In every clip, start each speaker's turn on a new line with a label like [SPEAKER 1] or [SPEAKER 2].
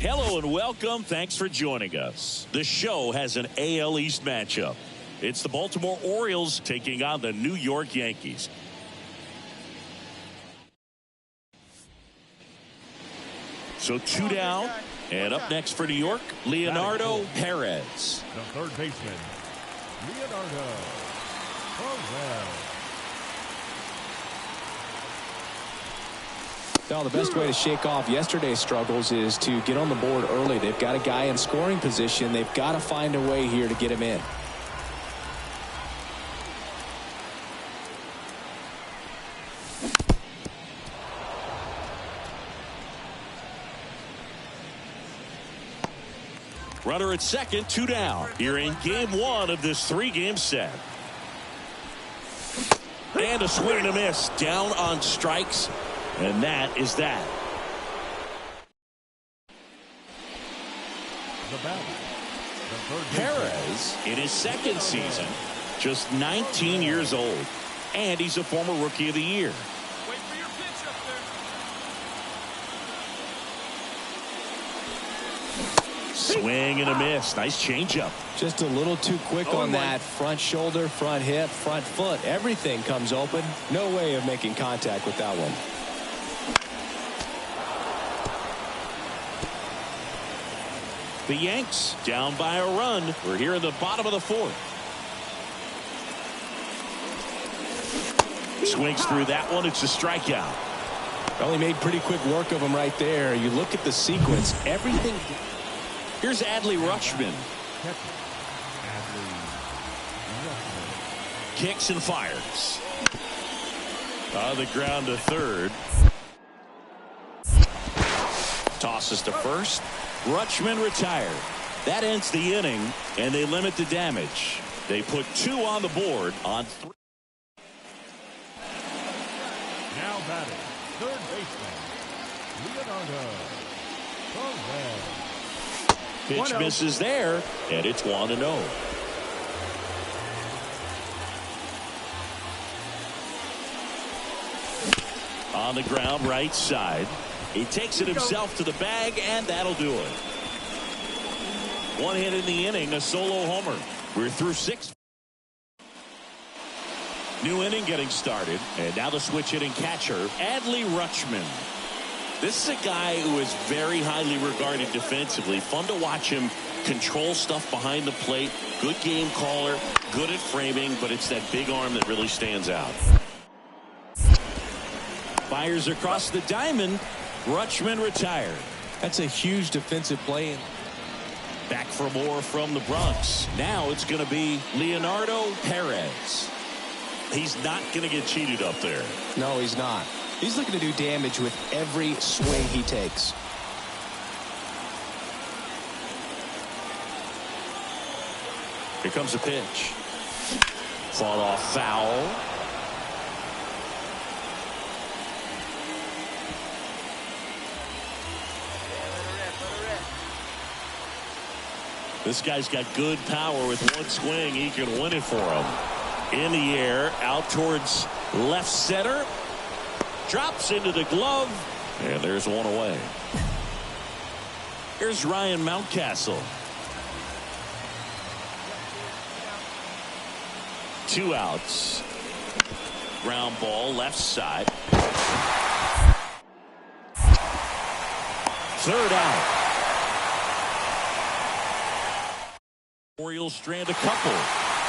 [SPEAKER 1] Hello and welcome. Thanks for joining us. The show has an AL East matchup. It's the Baltimore Orioles taking on the New York Yankees. So 2 down, and up next for New York, Leonardo Perez.
[SPEAKER 2] The third baseman, Leonardo Perez.
[SPEAKER 3] Well, the best way to shake off yesterday's struggles is to get on the board early. They've got a guy in scoring position. They've got to find a way here to get him in.
[SPEAKER 1] Runner at second, 2 down. Here in game 1 of this 3-game set. And a swing and a miss. Down on strikes. And that is that. Perez in his second season, just 19 years old, and he's a former Rookie of the Year.
[SPEAKER 4] Wait for your pitch up there.
[SPEAKER 1] Swing and a miss. Nice changeup.
[SPEAKER 3] Just a little too quick on that. Front shoulder, front hip, front foot. Everything comes open. No way of making contact with that one.
[SPEAKER 1] The Yanks down by a run. We're here in the bottom of the 4th. Swings through that one. It's a strikeout.
[SPEAKER 3] Well, he made pretty quick work of him right there. You look at the sequence. Everything.
[SPEAKER 1] Here's Adley Rutschman. Kicks and fires. On the ground to third. Tosses to first. Rutschman retired. That ends the inning, and they limit the damage. They put 2 on the board on 3.
[SPEAKER 2] Now batting, third baseman, Leonardo Perez.
[SPEAKER 1] Pitch misses there, and it's 1-0. On the ground, right side. He takes it himself to the bag, and that'll do it. 1 hit in the inning, a solo homer. We're through 6. New inning getting started, and now the switch hitting catcher, Adley Rutschman. This is a guy who is very highly regarded defensively. Fun to watch him control stuff behind the plate. Good game caller, good at framing, but it's that big arm that really stands out. Fires across the diamond. Rutschman retired.
[SPEAKER 3] That's a huge defensive play.
[SPEAKER 1] Back for more from the Bronx. Now it's going to be Leonardo Perez. He's not going to get cheated up there.
[SPEAKER 3] No, he's not. He's looking to do damage with every swing he takes.
[SPEAKER 1] Here comes a pitch. Fought off foul. This guy's got good power. With one swing, he can win it for him. In the air, out towards left center. Drops into the glove. And there's one away. Here's Ryan Mountcastle. 2 outs. Ground ball, left side. 3rd out. Orioles strand a couple.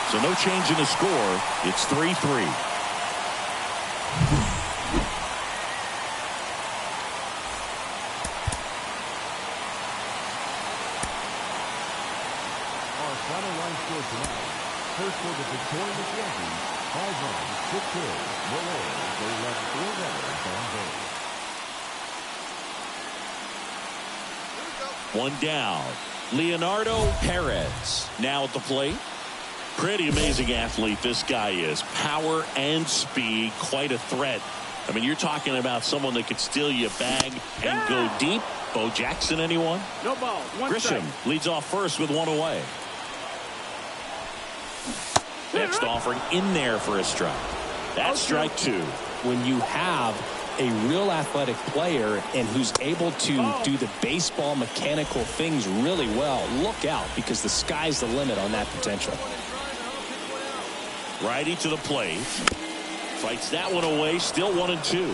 [SPEAKER 1] So no change in the score. It's 3-3.
[SPEAKER 2] the victorious Yankees, 5 runs, 6 hits, no errors. They left 4 runners on base.
[SPEAKER 1] One down. Leonardo Perez now at the plate. Pretty amazing athlete this guy is. Power and speed, quite a threat. I mean, you're talking about someone that could steal you a bag and go deep. Bo Jackson, anyone?
[SPEAKER 4] No ball. One
[SPEAKER 1] Grisham
[SPEAKER 4] strike.
[SPEAKER 1] leads off first with 1 away. Next offering in there for a strike. That's strike 2.
[SPEAKER 3] When you have a real athletic player and who's able to do the baseball mechanical things really well, look out, because the sky's the limit on that potential.
[SPEAKER 1] Righty to the plate. Fights that one away. Still 1-2.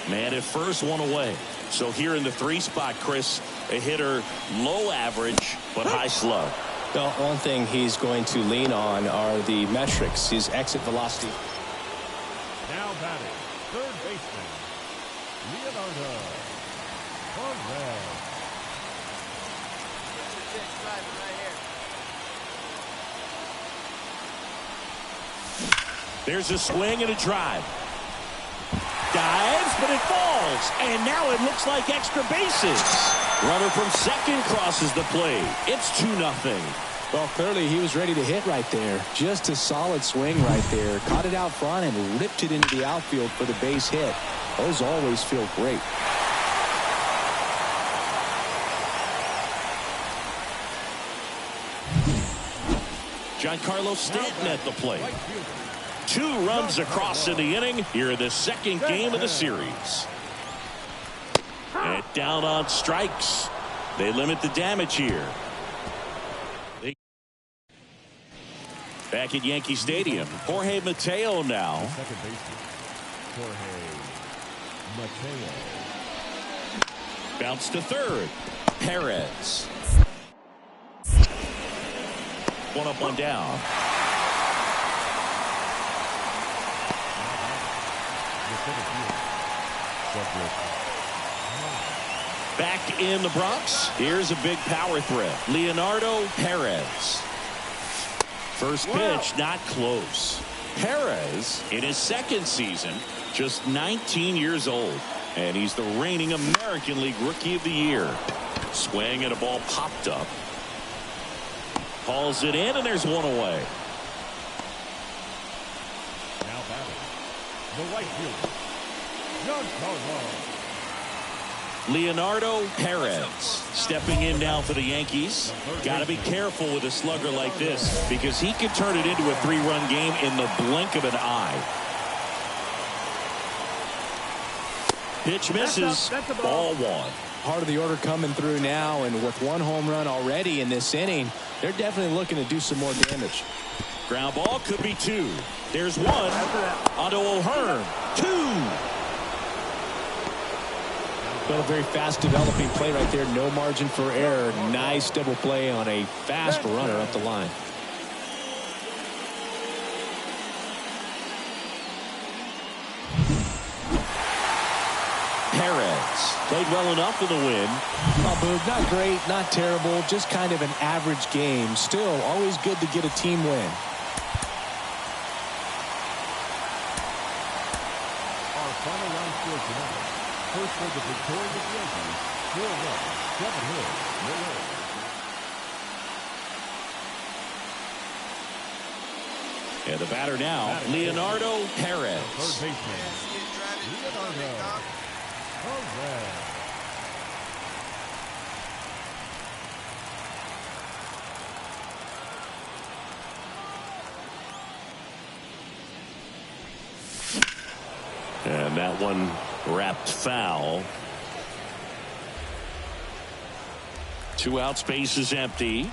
[SPEAKER 1] Man at first, 1 away. So here in the 3 spot, Chris, a hitter low average but high slug.
[SPEAKER 3] The one thing he's going to lean on are the metrics, his exit velocity.
[SPEAKER 2] Now batting, third baseman, Leonardo Perez.
[SPEAKER 1] There's a swing and a drive. Dives, but it falls. And now it looks like extra bases. Runner from second crosses the plate. It's 2-0.
[SPEAKER 3] Well, clearly he was ready to hit right there. Just a solid swing right there. Caught it out front and ripped it into the outfield for the base hit. Those always feel great.
[SPEAKER 1] Giancarlo Stanton at the plate. 2 runs across in the inning here in the second game of the series. And down on strikes. They limit the damage here. Back at Yankee Stadium, Jorge Mateo now.
[SPEAKER 2] Second baseman, Jorge Mateo.
[SPEAKER 1] Bounce to third. Perez. 1 up, 1 down. Back in the Bronx, here's a big power threat. Leonardo Perez. First pitch, not close. Perez, in his second season, just 19 years old. And he's the reigning American League Rookie of the Year. Swing and a ball popped up. Hauls it in, and there's 1 away.
[SPEAKER 2] Now batting, the right fielder, Giancarlo.
[SPEAKER 1] Leonardo Perez stepping in now for the Yankees. Got to be careful with a slugger like this because he could turn it into a 3-run game in the blink of an eye. Pitch misses. Ball 1.
[SPEAKER 3] Part of the order coming through now, and with 1 home run already in this inning, they're definitely looking to do some more damage.
[SPEAKER 1] Ground ball could be 2. There's 1 onto O'Hearn. 2.
[SPEAKER 3] But a very fast developing play right there. No margin for error. Nice double play on a fast runner up the line.
[SPEAKER 1] Perez played well enough for the win.
[SPEAKER 3] Oh, Boog, not great, not terrible, just kind of an average game. Still, always good to get a team win.
[SPEAKER 2] Our final line score tonight. First for the victorious Yankees, 4 runs, 7 hits, no errors.
[SPEAKER 1] And the batter now, Leonardo Perez.
[SPEAKER 2] Third baseman, Leonardo Perez.
[SPEAKER 1] And that one wrapped foul. 2 outs, base is empty.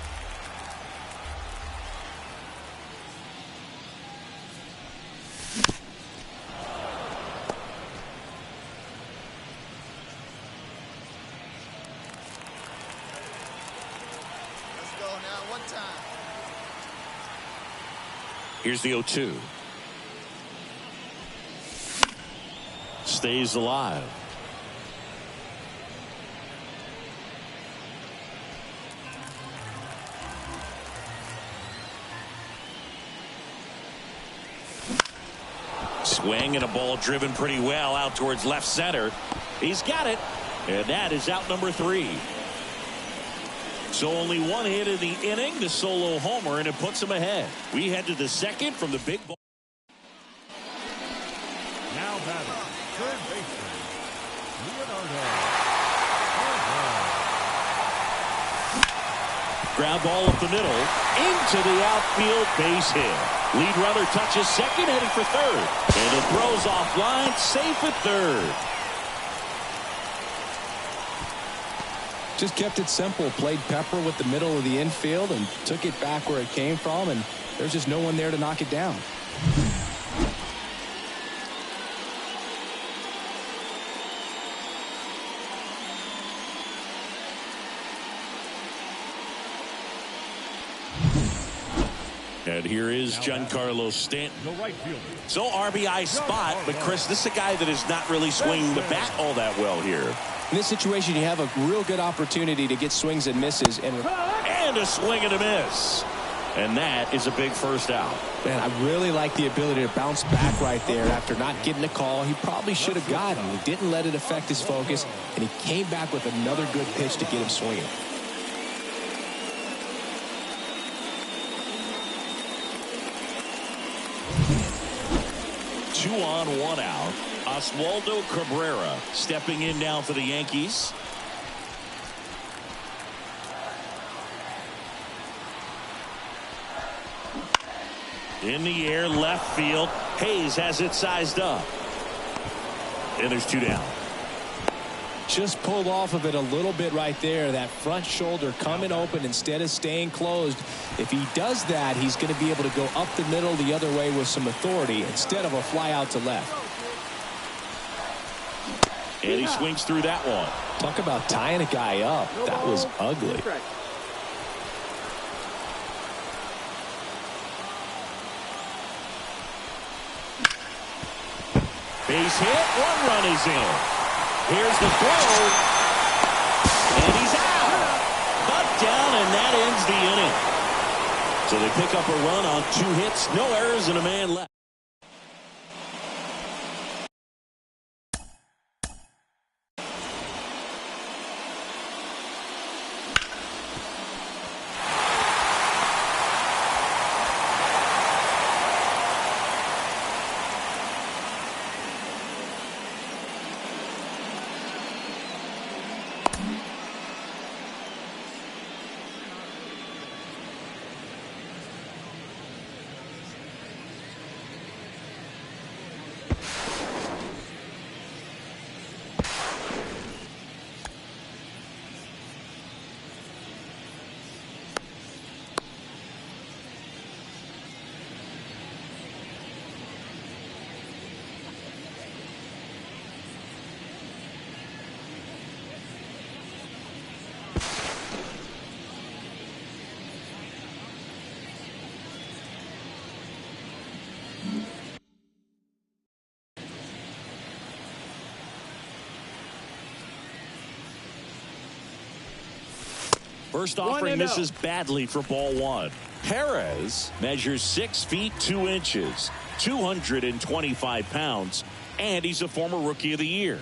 [SPEAKER 4] Let's go now, 1 time.
[SPEAKER 1] Here's the 0-2. Stays alive. Swing and a ball driven pretty well out towards left center. He's got it. And that is out number 3. So only one hit in the inning, the solo homer, and it puts him ahead. We head to the second from the big ball.
[SPEAKER 2] Now batting, third baseman, Leonardo.
[SPEAKER 1] Ground ball up the middle, into the outfield, base hit. Lead runner touches second, heading for third. And it throws offline, safe at third.
[SPEAKER 3] Just kept it simple. Played pepper with the middle of the infield and took it back where it came from, and there's just no one there to knock it down.
[SPEAKER 1] And here is Giancarlo Stanton.
[SPEAKER 2] The right fielder.
[SPEAKER 1] So RBI spot, but Chris, this is a guy that is not really swinging the bat all that well here.
[SPEAKER 3] In this situation, you have a real good opportunity to get swings and misses. And
[SPEAKER 1] a swing and a miss. And that is a big first out.
[SPEAKER 3] Man, I really like the ability to bounce back right there after not getting a call. He probably should have gotten. He didn't let it affect his focus, and he came back with another good pitch to get him swinging.
[SPEAKER 1] Two on, one out. Oswaldo Cabrera stepping in now for the Yankees. In the air, left field. Hayes has it sized up. And there's 2 down.
[SPEAKER 3] Just pulled off of it a little bit right there. That front shoulder coming open instead of staying closed. If he does that, he's going to be able to go up the middle the other way with some authority instead of a fly out to left.
[SPEAKER 1] And he swings through that one.
[SPEAKER 3] Talk about tying a guy up. That was ugly.
[SPEAKER 1] Base hit. 1 run is in. Here's the throw. And he's out. Butt down, and that ends the inning. So they pick up a run on 2 hits, no errors, and a man left. First offering misses badly for ball 1. Perez measures 6 feet 2 inches, 225 pounds, and he's a former Rookie of the Year.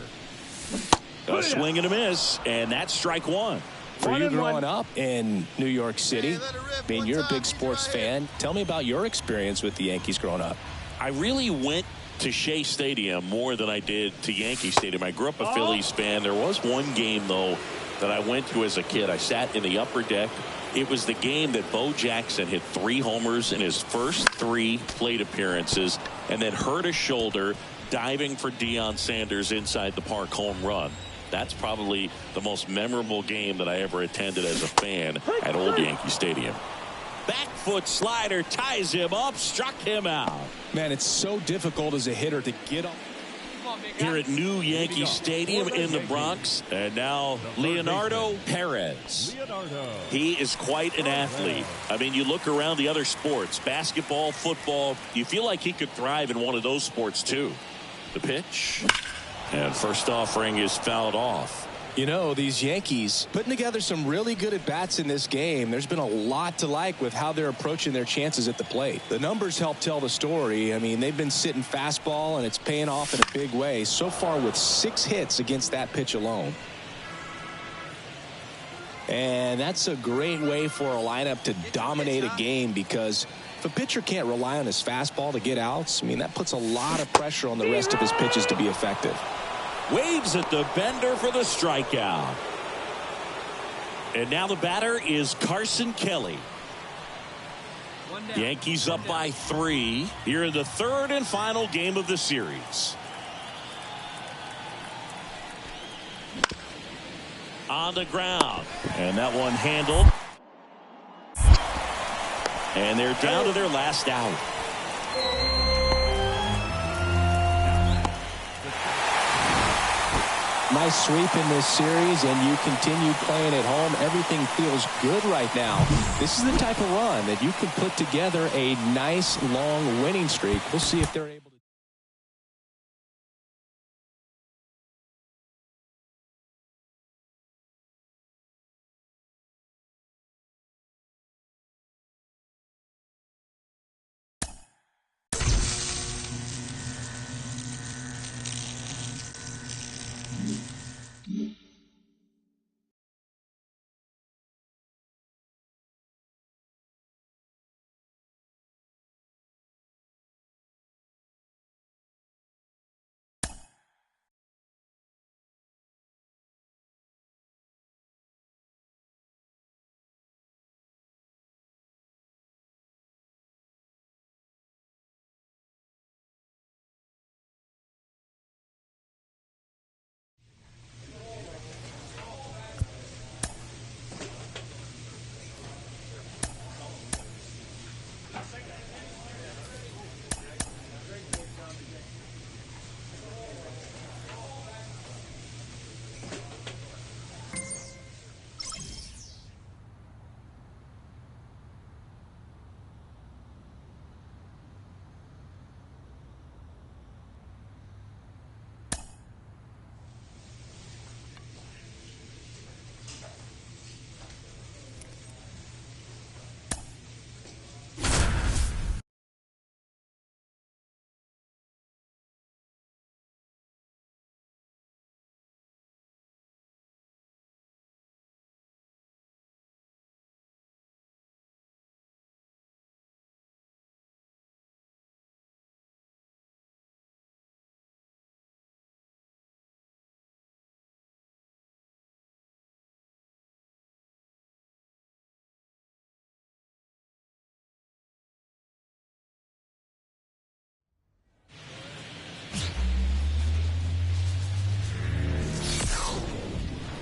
[SPEAKER 1] A swing and a miss, and that's strike 1.
[SPEAKER 3] For you growing up in New York City, I mean, you're a big sports fan. Tell me about your experience with the Yankees growing up.
[SPEAKER 1] I really went to Shea Stadium more than I did to Yankee Stadium. I grew up a Phillies fan. There was one game, though, that I went to as a kid. I sat in the upper deck. It was the game that Bo Jackson hit 3 homers in his first 3 plate appearances and then hurt his shoulder diving for Deion Sanders inside the park home run. That's probably the most memorable game that I ever attended as a fan at Old Yankee Stadium. Back foot slider ties him up, struck him out.
[SPEAKER 3] Man, it's so difficult as a hitter to get up.
[SPEAKER 1] Here at New Yankee Stadium in the Bronx. And now Leonardo Perez. He is quite an athlete. I mean, you look around the other sports, basketball, football, you feel like he could thrive in one of those sports too. The pitch. And first offering is fouled off.
[SPEAKER 3] You know, these Yankees putting together some really good at-bats in this game. There's been a lot to like with how they're approaching their chances at the plate. The numbers help tell the story. I mean, they've been sitting fastball, and it's paying off in a big way. So far with 6 hits against that pitch alone. And that's a great way for a lineup to dominate a game, because if a pitcher can't rely on his fastball to get outs, I mean, that puts a lot of pressure on the rest of his pitches to be effective.
[SPEAKER 1] Waves at the bender for the strikeout. And now the batter is Carson Kelly. Yankees up by 3 here in the 3rd and final game of the series. On the ground. And that one handled. And they're down to their last out.
[SPEAKER 3] Nice sweep in this series, and you continue playing at home. Everything feels good right now. This is the type of run that you can put together a nice long winning streak. We'll see if they're able to.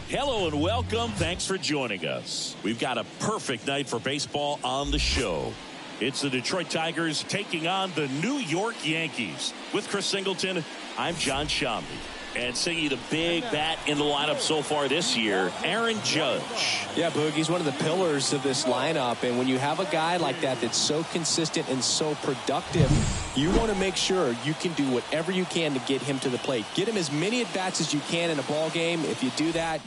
[SPEAKER 1] Hello and welcome. Thanks for joining us. We've got a perfect night for baseball on the show. It's the Detroit Tigers taking on the New York Yankees. With Chris Singleton, I'm John Shambi. And singing the big bat in the lineup so far this year, Aaron Judge.
[SPEAKER 3] Yeah, Boog, he's one of the pillars of this lineup. And when you have a guy like that that's so consistent and so productive, you want to make sure you can do whatever you can to get him to the plate. Get him as many at-bats as you can in a ball game. If you do that.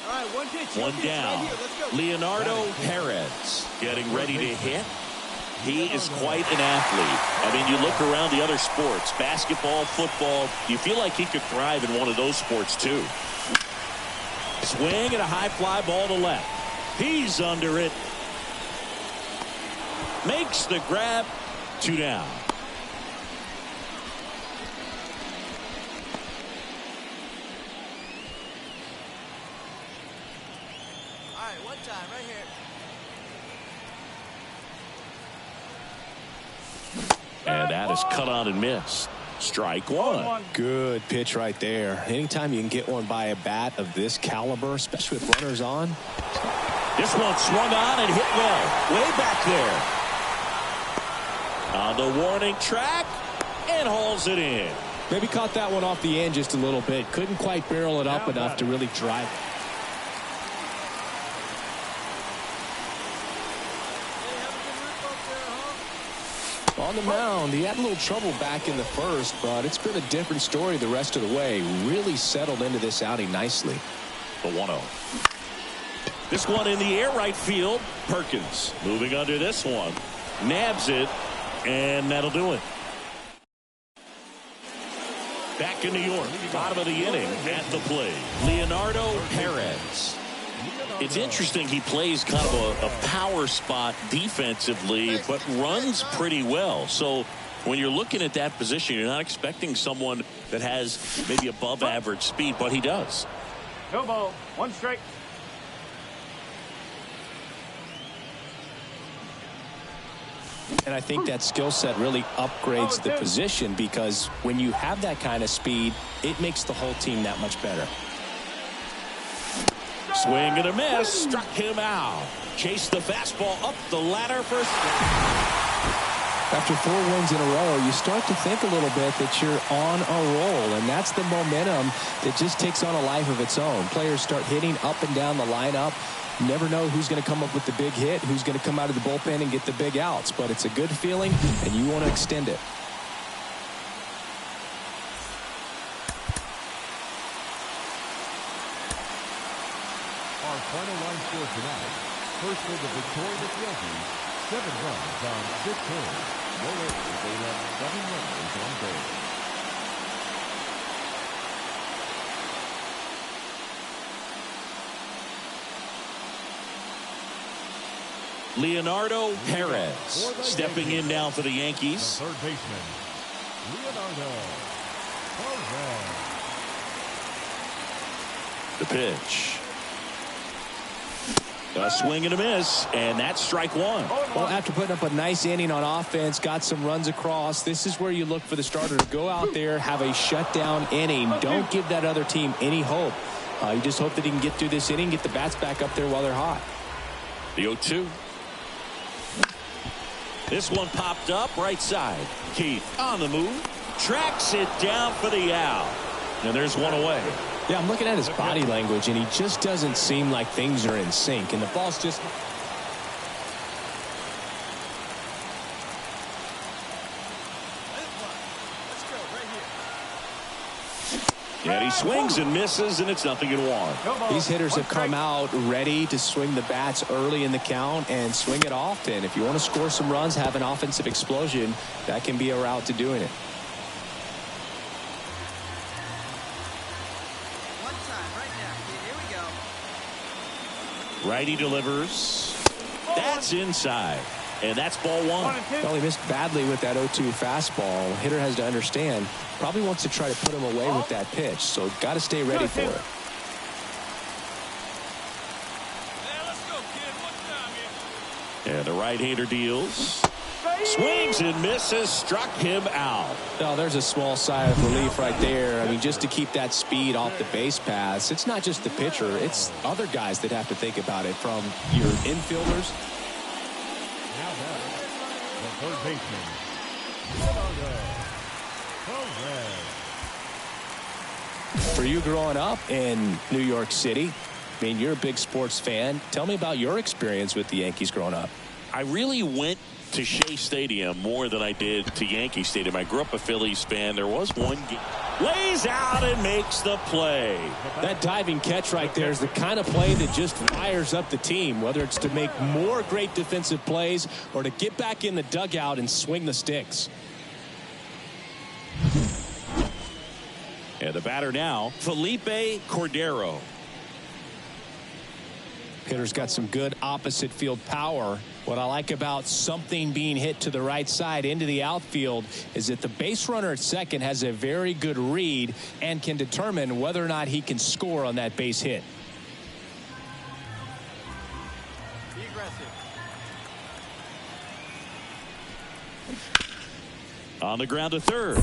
[SPEAKER 4] All right, one pitch.
[SPEAKER 1] One down.
[SPEAKER 4] Right, let's go.
[SPEAKER 1] Leonardo Perez getting ready to hit. He is quite an athlete. I mean, you look around the other sports, basketball, football, you feel like he could thrive in one of those sports too. Swing and a high fly ball to left. He's under it. Makes the grab. 2 down.
[SPEAKER 4] All right, one time right here.
[SPEAKER 1] And that is cut on and missed. Strike one.
[SPEAKER 3] Good pitch right there. Anytime you can get one by a bat of this caliber, especially with runners on.
[SPEAKER 1] This one swung on and hit well. Way back there. On the warning track and hauls it in.
[SPEAKER 3] Maybe caught that one off the end just a little bit. Couldn't quite barrel it up enough to really drive it. On the mound, he had a little trouble back in the first, but it's been a different story the rest of the way. Really settled into this outing nicely.
[SPEAKER 1] The 1-0. This one in the air right field. Perkins moving under this one. Nabs it, and that'll do it. Back in New York, bottom of the inning at the plate, Leonardo Perez. It's interesting, he plays kind of a power spot defensively, but runs pretty well. So when you're looking at that position, you're not expecting someone that has maybe above average speed, but he does.
[SPEAKER 5] No ball, 1 strike.
[SPEAKER 3] And I think that skill set really upgrades the position, because when you have that kind of speed, it makes the whole team that much better.
[SPEAKER 1] Swing and a miss. Struck him out. Chased the fastball up the ladder for.
[SPEAKER 3] After 4 wins in a row, you start to think a little bit that you're on a roll, and that's the momentum that just takes on a life of its own. Players start hitting up and down the lineup. You never know who's going to come up with the big hit, who's going to come out of the bullpen and get the big outs, but it's a good feeling, and you want to extend it.
[SPEAKER 2] Our final line score tonight. First for the victorious Yankees, 7 runs on 6 hits. No errors. They left 7 runners on base.
[SPEAKER 1] Leonardo Perez stepping in now for the Yankees.
[SPEAKER 2] The third baseman, Leonardo Perez.
[SPEAKER 1] The pitch. A swing and a miss, and that's strike 1.
[SPEAKER 3] Well, after putting up a nice inning on offense, got some runs across, this is where you look for the starter to go out there, have a shutdown inning. Don't give that other team any hope. You just hope that he can get through this inning, get the bats back up there while they're hot.
[SPEAKER 1] The 0-2. This one popped up right side. Keith on the move. Tracks it down for the out. And there's one away.
[SPEAKER 3] Yeah, I'm looking at his body language, and he just doesn't seem like things are in sync. And the ball's just...
[SPEAKER 4] Let's go right here.
[SPEAKER 1] And he swings and misses, and it's 0-1.
[SPEAKER 3] These hitters have come out ready to swing the bats early in the count and swing it often. If you want to score some runs, have an offensive explosion, that can be a route to doing it.
[SPEAKER 4] One time right now, kid. Here we go.
[SPEAKER 1] Righty delivers. That's inside. And that's ball 1.
[SPEAKER 3] Well, he missed badly with that 0-2 fastball. Hitter has to understand, probably wants to try to put him away with that pitch, so got to stay ready for it.
[SPEAKER 1] And the right-hander deals. Swings and misses. Struck him out.
[SPEAKER 3] Oh, there's a small sigh of relief right there. I mean, just to keep that speed off the base paths. It's not just the pitcher. It's other guys that have to think about it, from your infielders.
[SPEAKER 2] Now that, the third baseman, Leonardo Perez.
[SPEAKER 3] For you growing up in New York City, I mean, you're a big sports fan. Tell me about your experience with the Yankees growing up.
[SPEAKER 1] I really went to Shea Stadium more than I did to Yankee Stadium. I grew up a Phillies fan. There was one game. Lays out and makes the play.
[SPEAKER 3] That diving catch right there is the kind of play that just fires up the team, whether it's to make more great defensive plays or to get back in the dugout and swing the sticks.
[SPEAKER 1] And the batter now, Felipe Cordero.
[SPEAKER 3] Hitter's got some good opposite field power. What I like about something being hit to the right side into the outfield is that the base runner at second has a very good read and can determine whether or not he can score on that base hit.
[SPEAKER 4] Be aggressive.
[SPEAKER 1] On the ground to third.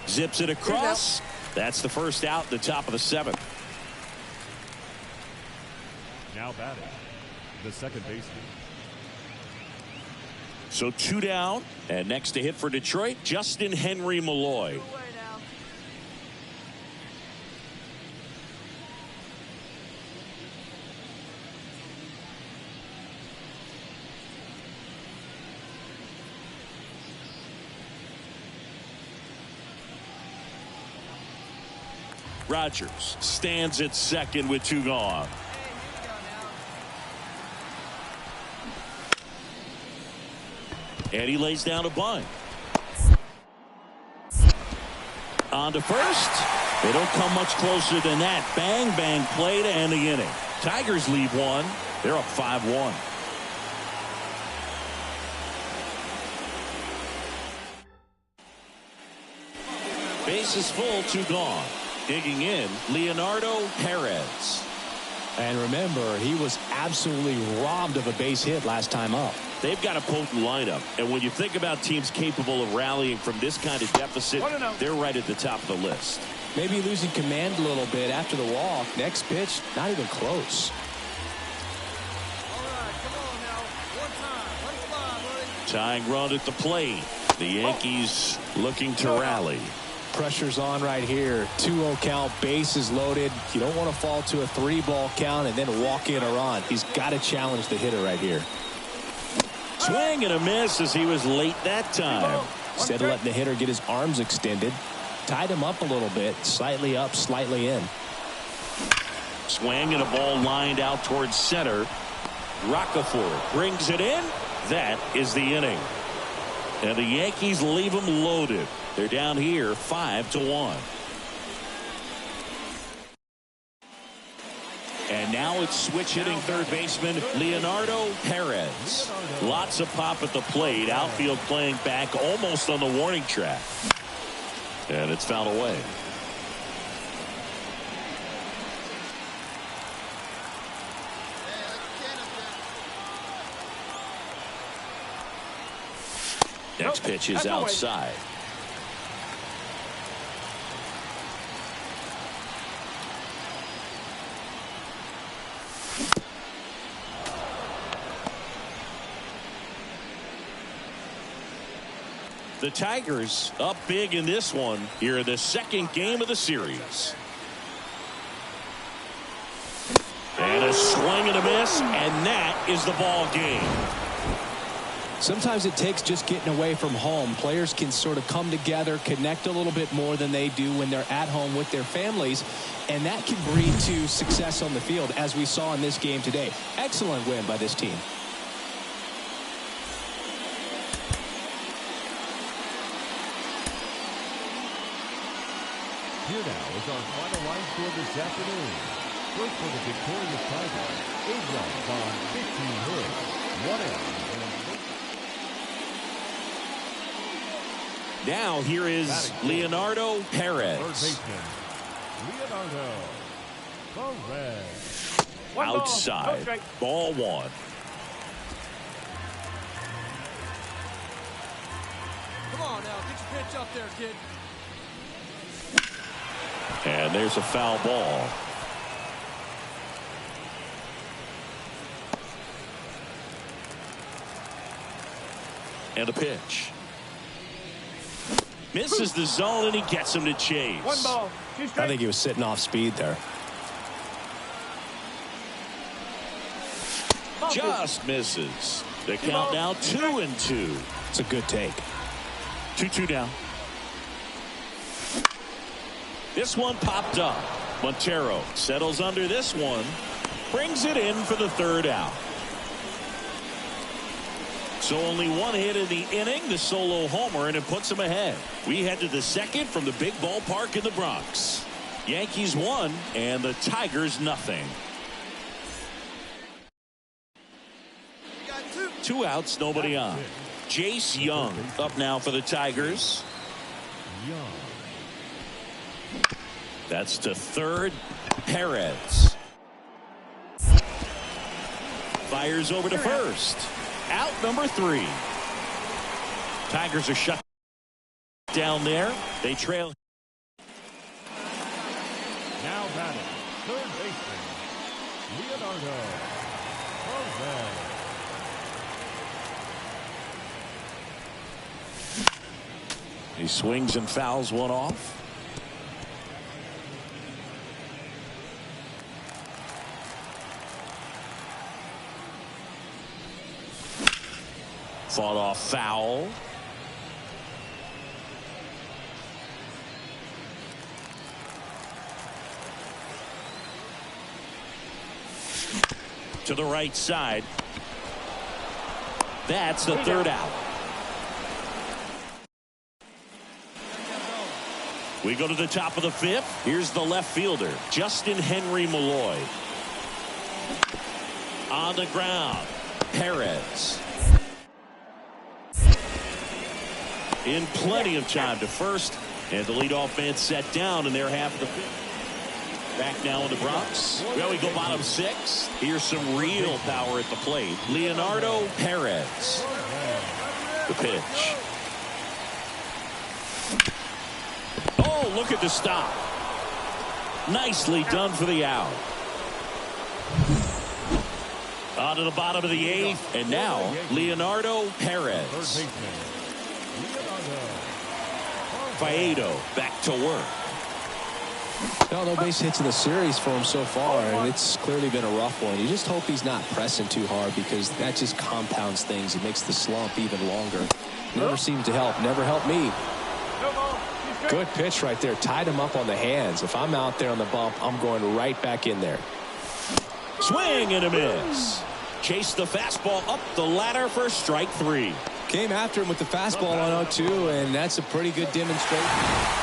[SPEAKER 1] Zips it across. That's the first out, the top of the 7th.
[SPEAKER 2] Now batting, the second baseman.
[SPEAKER 1] So 2 down, and next to hit for Detroit, Justin Henry Malloy.
[SPEAKER 4] Away now.
[SPEAKER 1] Rogers stands at second with 2 gone. And he lays down a bunt. On to first. They don't come much closer than that. Bang, bang play to end the inning. Tigers leave 1. They're up 5-1. Bases full, 2 gone. Digging in, Leonardo Perez.
[SPEAKER 3] And remember, he was absolutely robbed of a base hit last time up.
[SPEAKER 1] They've got a potent lineup, and when you think about teams capable of rallying from this kind of deficit, they're right at the top of the list.
[SPEAKER 3] Maybe losing command a little bit after the walk. Next pitch, not even close.
[SPEAKER 4] All right, come on now. One time. Let it fly, buddy.
[SPEAKER 1] Tying run at the plate. The Yankees looking to rally.
[SPEAKER 3] Pressure's on right here. 2-0 count, bases loaded. You don't want to fall to a 3-ball count and then walk in a run. He's got to challenge the hitter right here.
[SPEAKER 1] Swing and a miss as he was late that time.
[SPEAKER 3] Instead of letting the hitter get his arms extended, tied him up a little bit, slightly up, slightly in.
[SPEAKER 1] Swing and a ball lined out towards center. Roccaforte brings it in. That is the inning. And the Yankees leave them loaded. They're down here 5-1. And now it's switch hitting third baseman Leonardo Perez. Lots of pop at the plate. Outfield playing back almost on the warning track. And it's fouled away. Next pitch is outside. The Tigers up big in this one here in the second game of the series. And a swing and a miss, and that is the ball game.
[SPEAKER 3] Sometimes it takes just getting away from home. Players can sort of come together, connect a little bit more than they do when they're at home with their families, and that can breed to success on the field, as we saw in this game today. Excellent win by this team.
[SPEAKER 2] Here now is our final line score this afternoon. First for the victorious Tigers, 8 runs on 15 hits, 1 error.
[SPEAKER 1] Now here is Leonardo Perez.
[SPEAKER 2] Third baseman, Leonardo Perez.
[SPEAKER 1] Outside. Ball 1.
[SPEAKER 4] Come on now, get your pitch up there, kid.
[SPEAKER 1] And there's a foul ball. And a pitch. Misses the zone, and he gets him to chase.
[SPEAKER 5] 1 ball, 2 strikes.
[SPEAKER 3] I think he was sitting off speed there.
[SPEAKER 1] Just misses. The count now 2-2.
[SPEAKER 3] It's a good take.
[SPEAKER 1] 2-2 down. This one popped up. Montero settles under this one. Brings it in for the 3rd out. So only 1 hit in the inning, the solo homer, and it puts him ahead. We head to the 2nd from the big ballpark in the Bronx. Yankees 1 and the Tigers nothing. 2 outs, nobody on. Jace Young up now for the Tigers.
[SPEAKER 2] Young.
[SPEAKER 1] That's to 3rd. Perez fires over to 1st. Out number 3. Tigers are shut down there. They trail.
[SPEAKER 2] Now batting, third baseman, Leonardo Perez.
[SPEAKER 1] He swings and fouls one off. Fought off foul. to the right side. That's the third out. We go to the top of the fifth. Here's the left fielder, Justin Henry Malloy. On the ground, Perez. In plenty of time to first, and the leadoff man set down in their half of the fifth. Back now in the Bronx. Well, we go bottom six. Here's some real power at the plate. Leonardo Perez. The pitch. Oh, look at the stop. Nicely done for the out. On to the bottom of the eighth. And now, Leonardo Perez. Faedo back to work.
[SPEAKER 3] No base hits in the series for him so far, and it's clearly been a rough one. You just hope he's not pressing too hard, because that just compounds things. It makes the slump even longer. Never seems to help. Never helped me. Good pitch right there. Tied him up on the hands. If I'm out there on the bump, I'm going right back in there.
[SPEAKER 1] Swing and a miss. Chase the fastball up the ladder for strike three.
[SPEAKER 3] Came after him with the fastball on 0-2, and that's a pretty good demonstration.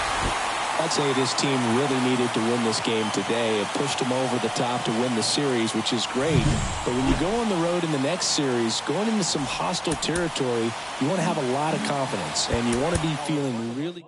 [SPEAKER 3] I'd say this team really needed to win this game today. It pushed them over the top to win the series, which is great. But when you go on the road in the next series, going into some hostile territory, you want to have a lot of confidence, and you want to be feeling really...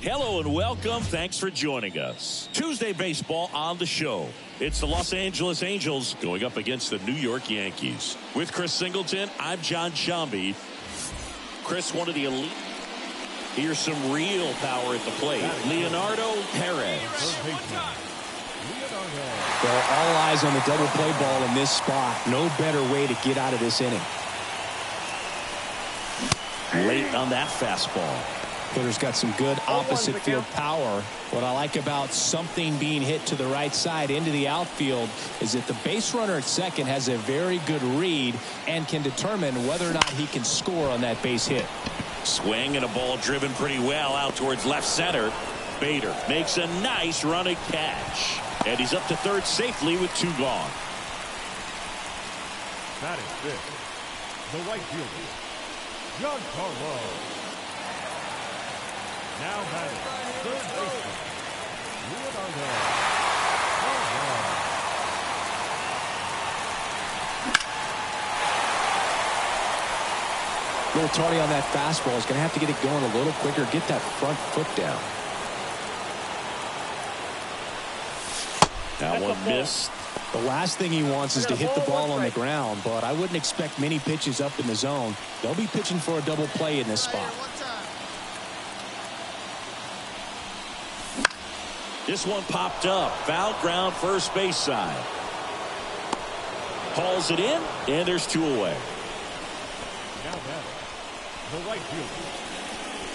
[SPEAKER 1] Hello and welcome. Thanks for joining us. Tuesday baseball on the show. It's the Los Angeles Angels going up against the New York Yankees. With Chris Singleton, I'm John Shambi. Chris, one of the elite. Here's some real power at the plate. Leonardo Perez.
[SPEAKER 3] Well, all eyes on the double play ball in this spot. No better way to get out of this inning.
[SPEAKER 1] Late on that fastball.
[SPEAKER 3] Hitter's got some good opposite field power. What I like about something being hit to the right side into the outfield is that the base runner at second has a very good read and can determine whether or not he can score on that base hit.
[SPEAKER 1] Swing and a ball driven pretty well out towards left center. Bader makes a nice running catch. And he's up to third safely with 2 gone.
[SPEAKER 2] That is fifth. The right fielder, Giancarlo. Now batting, third baseman, Leonardo Perez.
[SPEAKER 3] A little tardy on that fastball. Is going to have to get it going a little quicker. Get that front foot down.
[SPEAKER 1] That one missed.
[SPEAKER 3] The last thing he wants is to hit the ball on the ground, but I wouldn't expect many pitches up in the zone. They'll be pitching for a double play in this spot.
[SPEAKER 1] This one popped up. Foul ground first base side. Hauls it in, and there's 2 away.
[SPEAKER 2] Now batting, the right fielder,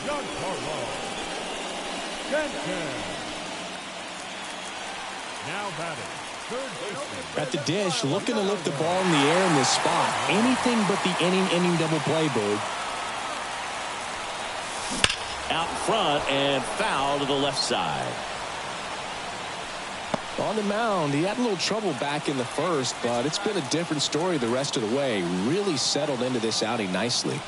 [SPEAKER 2] Giancarlo Stanton. Now batting, third baseman.
[SPEAKER 3] At the dish, looking to lift the ball in the air in this spot. Anything but the inning double play, Boog.
[SPEAKER 1] Out in front and foul to the left side.
[SPEAKER 3] On the mound, he had a little trouble back in the first, but it's been a different story the rest of the way. Really settled into this outing nicely.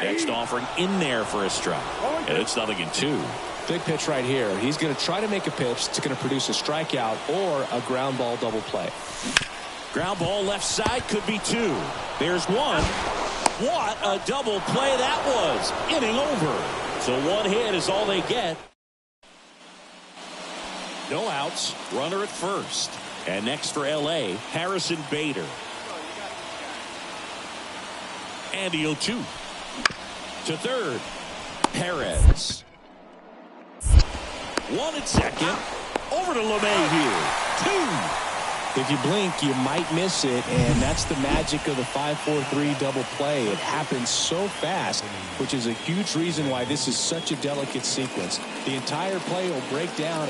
[SPEAKER 1] Next offering in there for a strike. And it's 0-2.
[SPEAKER 3] Big pitch right here. He's going to try to make a pitch that's going to produce a strikeout or a ground ball double play.
[SPEAKER 1] Ground ball left side could be 2. There's 1. What a double play that was. Inning over. So 1 hit is all they get. No outs. Runner at first. And next for L.A., Harrison Bader. And the 0-2. To third, Perez. 1 at second. Over to LeMahieu. 2.
[SPEAKER 3] If you blink, you might miss it, and that's the magic of the 5-4-3 double play. It happens so fast, which is a huge reason why this is such a delicate sequence. The entire play will break down.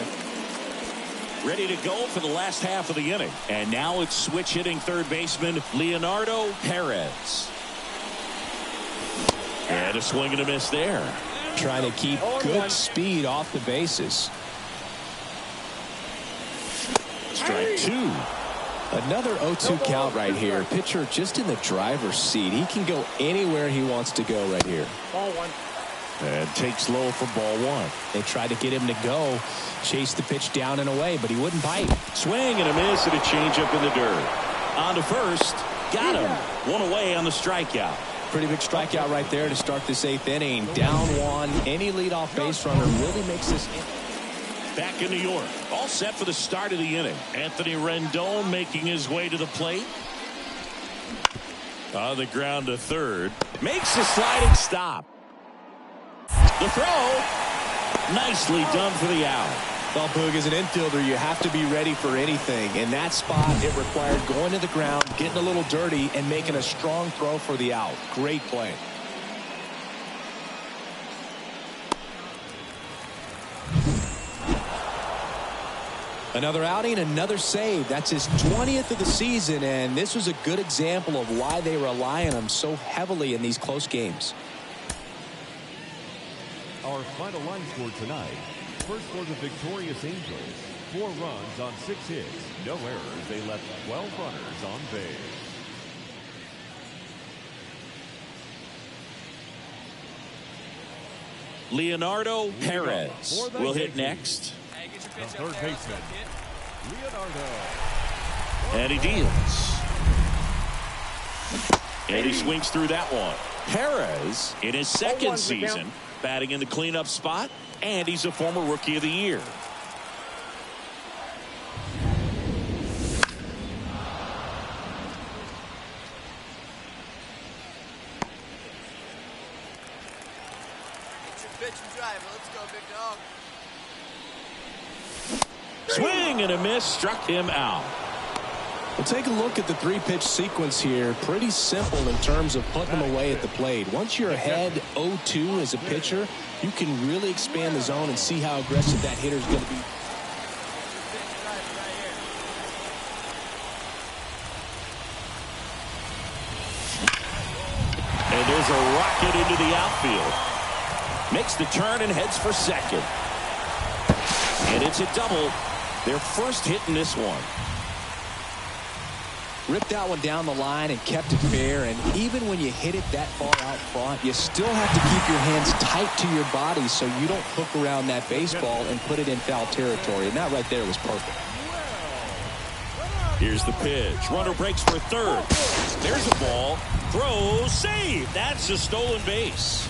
[SPEAKER 1] Ready to go for the last half of the inning. And now it's switch hitting third baseman Leonardo Perez. And a swing and a miss there.
[SPEAKER 3] Trying to keep good speed off the bases.
[SPEAKER 1] Strike 2.
[SPEAKER 3] Another 0-2 count right here. Pitcher just in the driver's seat. He can go anywhere he wants to go right here.
[SPEAKER 5] Ball 1.
[SPEAKER 1] And takes low for ball 1.
[SPEAKER 3] They tried to get him to go. Chase the pitch down and away, but he wouldn't bite.
[SPEAKER 1] Swing and a miss and a changeup in the dirt. On to first. Got him. 1 away on the strikeout.
[SPEAKER 3] Pretty big strikeout right there to start this 8th inning. Down 1. Any leadoff base runner really makes this inning.
[SPEAKER 1] Back in New York. All set for the start of the inning. Anthony Rendon making his way to the plate. On the ground to third. Makes a sliding stop. The throw. Nicely done for the out.
[SPEAKER 3] Well, Boog, as an infielder, you have to be ready for anything. In that spot, it required going to the ground, getting a little dirty, and making a strong throw for the out. Great play. Another outing, another save. That's his 20th of the season, and this was a good example of why they rely on him so heavily in these close games.
[SPEAKER 2] Our final line score tonight. First for the victorious Angels. 4 runs on 6 hits. No errors. They left 12 runners on base.
[SPEAKER 1] Leonardo Perez will hit next.
[SPEAKER 2] The third baseman, Leonardo.
[SPEAKER 1] And he deals. And he swings through that one. Perez, in his second season, batting in the cleanup spot, and he's a former Rookie of the Year.
[SPEAKER 4] Pitch and drive. Let's go, big dog.
[SPEAKER 1] Swing and a miss, struck him out.
[SPEAKER 3] Well, take a look at the 3-pitch sequence here. Pretty simple in terms of putting them away at the plate. Once you're ahead 0-2 as a pitcher, you can really expand the zone and see how aggressive that hitter is going to be.
[SPEAKER 1] And there's a rocket into the outfield. Makes the turn and heads for second. And it's a double. Their first hit in this one.
[SPEAKER 3] Ripped that one down the line and kept it fair. And even when you hit it that far out front, you still have to keep your hands tight to your body so you don't hook around that baseball and put it in foul territory. And that right there was perfect.
[SPEAKER 1] Here's the pitch. Runner breaks for third. There's a ball. Throw, save. That's a stolen base.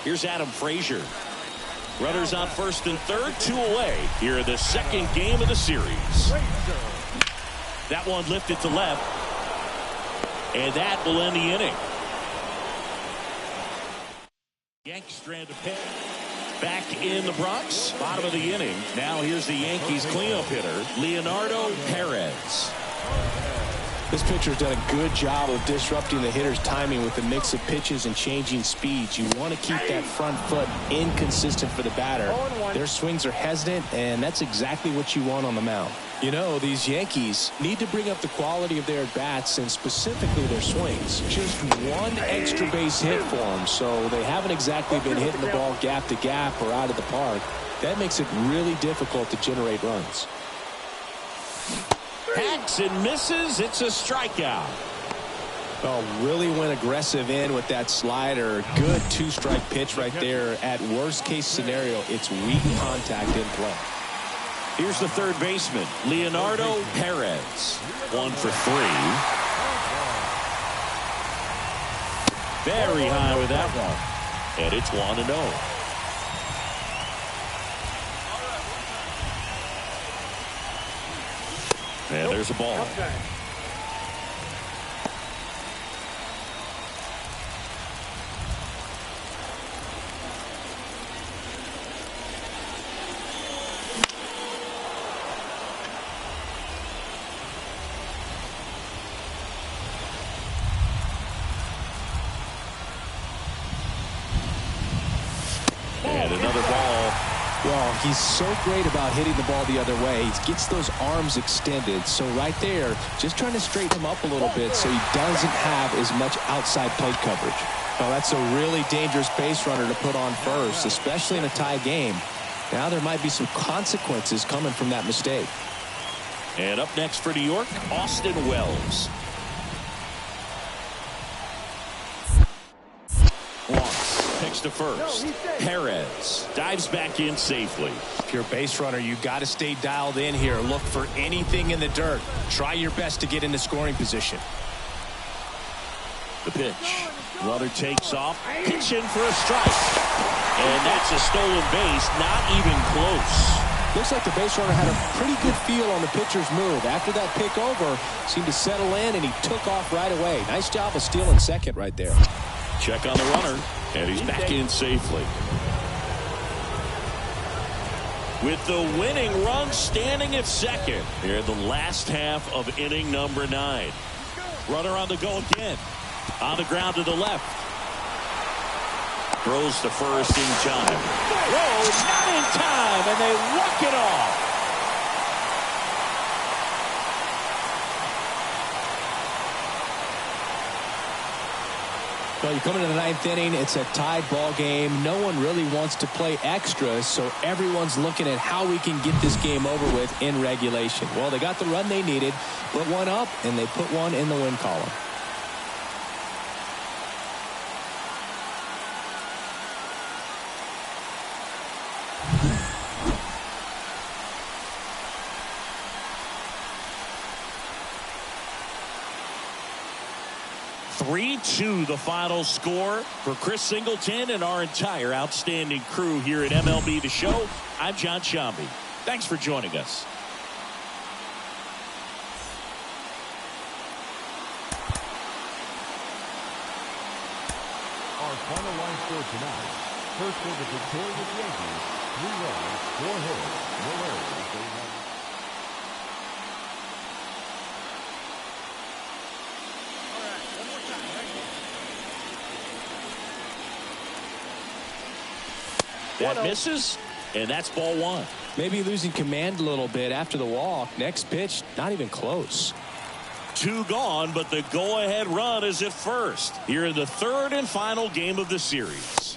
[SPEAKER 1] Here's Adam Frazier. Runners on first and third, 2 away. Here in the second game of the series. That one lifted to left. And that will end the inning. Yankees strand to pitch. Back in the Bronx, bottom of the inning. Now here's the Yankees cleanup hitter, Leonardo Perez.
[SPEAKER 3] This pitcher's done a good job of disrupting the hitter's timing with the mix of pitches and changing speeds. You want to keep that front foot inconsistent for the batter. Their swings are hesitant, and that's exactly what you want on the mound. You know, these Yankees need to bring up the quality of their at-bats and specifically their swings. Just one extra base hit for them, so they haven't exactly been hitting the ball gap to gap or out of the park. That makes it really difficult to generate runs.
[SPEAKER 1] Hacks and misses. It's a strikeout.
[SPEAKER 3] Oh, really went aggressive in with that slider. Good 2-strike pitch right there. At worst case scenario, it's weak contact in play.
[SPEAKER 1] Here's the third baseman, Leonardo Perez. 1 for 3. Very high with that one. And it's 1-0. And there's a ball. And another ball.
[SPEAKER 3] Well, he's so great about hitting the ball the other way. He gets those arms extended. So right there, just trying to straighten him up a little bit so he doesn't have as much outside plate coverage. Well, that's a really dangerous base runner to put on first, especially in a tie game. Now there might be some consequences coming from that mistake.
[SPEAKER 1] And up next for New York, Austin Wells. Picks to first. Perez dives back in safely.
[SPEAKER 3] If you're a base runner, you got to stay dialed in here. Look for anything in the dirt. Try your best to get into scoring position.
[SPEAKER 1] The pitch. Runner takes off. Pitch in for a strike. And that's a stolen base. Not even close.
[SPEAKER 3] Looks like the base runner had a pretty good feel on the pitcher's move. After that pick over, seemed to settle in, and he took off right away. Nice job of stealing second right there.
[SPEAKER 1] Check on the runner, and he's back in safely. With the winning run standing at second here in the last half of inning number 9. Runner on the go again. On the ground to the left. Throws to first in time. Throw, not in time, and they walk it off.
[SPEAKER 3] Well, you come into the 9th inning, it's a tied ball game. No one really wants to play extra, so everyone's looking at how we can get this game over with in regulation. Well, they got the run they needed, put one up, and they put one in the win column.
[SPEAKER 1] (3-2) the final score for Chris Singleton and our entire outstanding crew here at MLB The Show. I'm John Sciambi. Thanks for joining us.
[SPEAKER 2] Our final line line score tonight. First for the victorious Yankees, 3 runs, 4 hits, no errors. They have...
[SPEAKER 4] All right, one more time. Right here.
[SPEAKER 1] That misses, and that's ball 1.
[SPEAKER 3] Maybe losing command a little bit after the walk. Next pitch, not even close.
[SPEAKER 1] 2 gone, but the go-ahead run is at first. Here in the 3rd and final game of the series.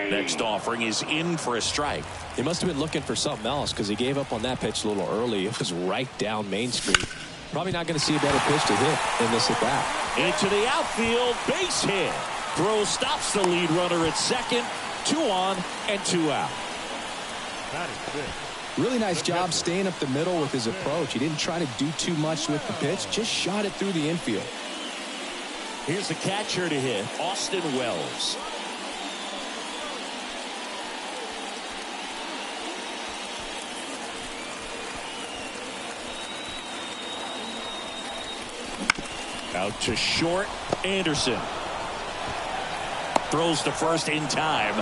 [SPEAKER 1] Next offering is in for a strike.
[SPEAKER 3] He must have been looking for something else because he gave up on that pitch a little early. It was right down Main Street. Probably not going to see a better pitch to hit in this at bat.
[SPEAKER 1] Into the outfield, base hit. Throw stops the lead runner at second. 2 on and 2 out.
[SPEAKER 2] That is big.
[SPEAKER 3] Really nice job staying up the middle with his approach. He didn't try to do too much with the pitch, just shot it through the infield.
[SPEAKER 1] Here's the catcher to hit, Austin Wells. Out to short, Anderson. Throws to first in time.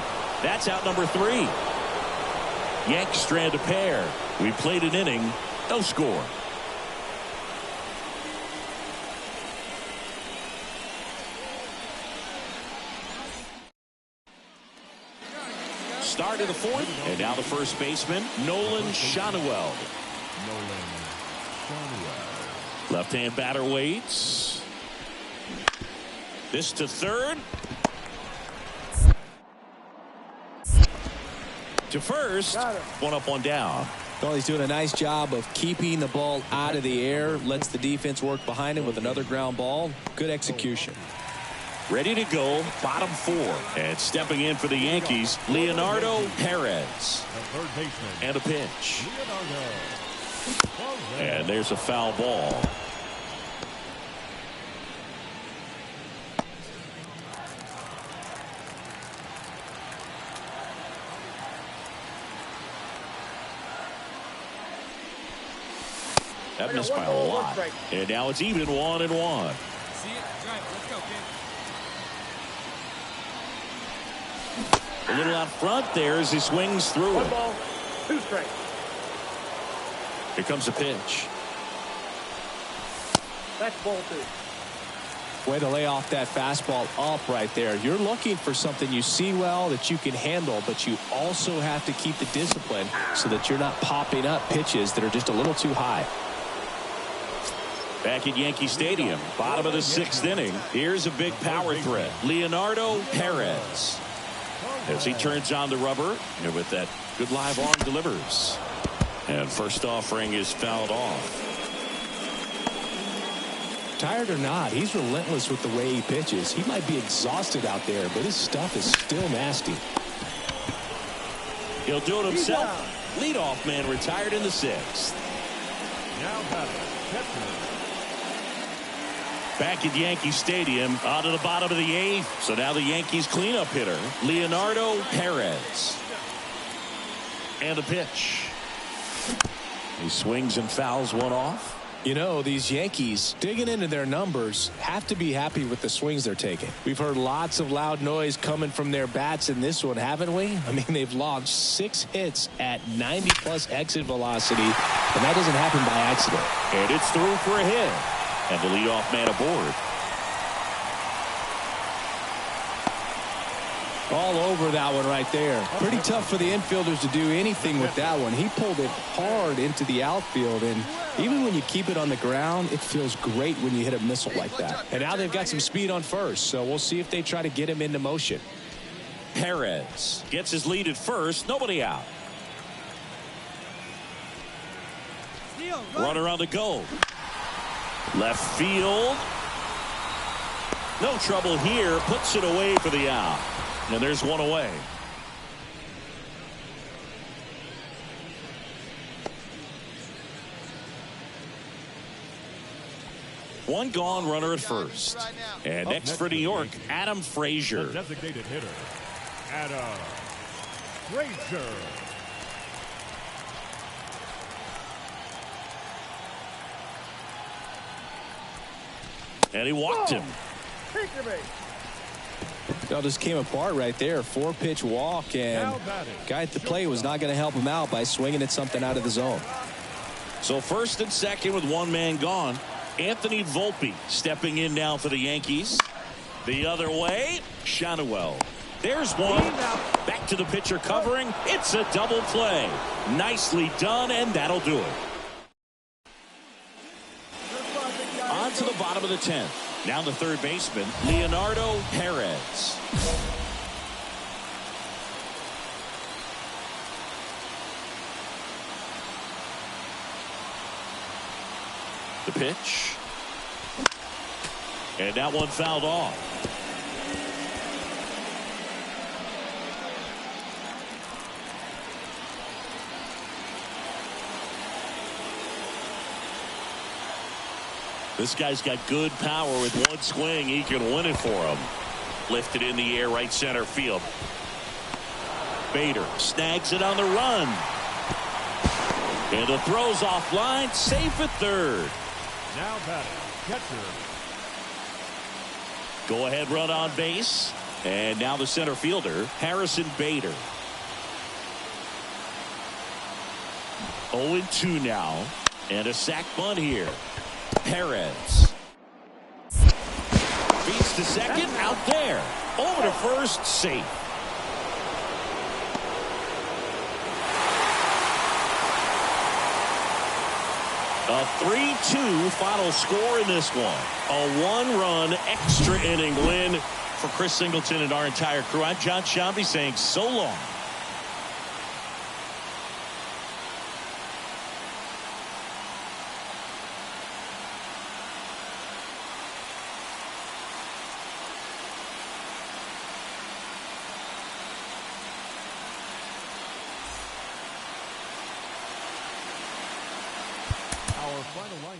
[SPEAKER 1] That's out number 3. Yanks strand a pair. We played an inning, no score. Start of the 4th, and now the first baseman, Nolan Schanuel. Left-hand batter waits. This to 3rd. To first, 1 up, 1 down.
[SPEAKER 3] Well, he's doing a nice job of keeping the ball out of the air. Lets the defense work behind him with another ground ball. Good execution.
[SPEAKER 1] Ready to go, bottom 4. And stepping in for the Yankees, Leonardo Perez. And a pitch. And there's a foul ball. That missed by a lot. And now it's even 1-1.
[SPEAKER 4] See it? Drive it. Let's go, kid.
[SPEAKER 1] A little out front there as he swings through
[SPEAKER 5] 1
[SPEAKER 1] it.
[SPEAKER 5] ball, 2 strikes.
[SPEAKER 1] Here comes a pitch.
[SPEAKER 5] That's ball 2.
[SPEAKER 3] Way to lay off that fastball up right there. You're looking for something you see well that you can handle, but you also have to keep the discipline so that you're not popping up pitches that are just a little too high.
[SPEAKER 1] Back at Yankee Stadium, bottom of the 6th inning. Here's a big power threat, Leonardo Perez. As he turns on the rubber, and with that good live arm delivers. And first offering is fouled off.
[SPEAKER 3] Tired or not, he's relentless with the way he pitches. He might be exhausted out there, but his stuff is still nasty.
[SPEAKER 1] He'll do it himself. Leadoff man retired in the 6th.
[SPEAKER 2] Now batting, Kepner.
[SPEAKER 1] Back at Yankee Stadium, out of the bottom of the 8th. So now the Yankees cleanup hitter, Leonardo Perez. And a pitch. He swings and fouls one off.
[SPEAKER 3] You know, these Yankees digging into their numbers have to be happy with the swings they're taking. We've heard lots of loud noise coming from their bats in this one, haven't we? I mean, they've launched 6 hits at 90+ exit velocity, and that doesn't happen by accident.
[SPEAKER 1] And it's through for a hit. And the leadoff man aboard.
[SPEAKER 3] All over that one right there. Pretty tough for the infielders to do anything with that one. He pulled it hard into the outfield, and even when you keep it on the ground, it feels great when you hit a missile like that. And now they've got some speed on first, so we'll see if they try to get him into motion.
[SPEAKER 1] Perez gets his lead at first. Nobody out. Runner on the go. Left field. No trouble here. Puts it away for the out. And there's one away. One gone, runner at first. And next for New York, Adam Frazier.
[SPEAKER 2] Designated hitter, Adam Frazier.
[SPEAKER 1] And he walked him.
[SPEAKER 5] Take your base.
[SPEAKER 3] It all just came apart right there. 4-pitch walk, and guy at the plate was not going to help him out by swinging at something out of the zone.
[SPEAKER 1] So first and second with one man gone. Anthony Volpe stepping in now for the Yankees. The other way, Schanuel. There's one. Back to the pitcher covering. It's a double play. Nicely done, and that'll do it. On to the bottom of the 10th. Now the third baseman, Leonardo Perez. The pitch. And that one fouled off. This guy's got good power. With one swing, he can win it for him. Lifted in the air, right center field. Bader snags it on the run. And the throw's offline, safe at third.
[SPEAKER 2] Now batting, catcher.
[SPEAKER 1] Go ahead run on base. And now the center fielder, Harrison Bader. 0-2 now. And a sac bunt here. Perez beats to second, out there, over to first, safe. A 3-2 final score in this one. A one-run extra inning win for Chris Singleton and our entire crew. I'm John Sciambi saying so long.
[SPEAKER 2] Our final line.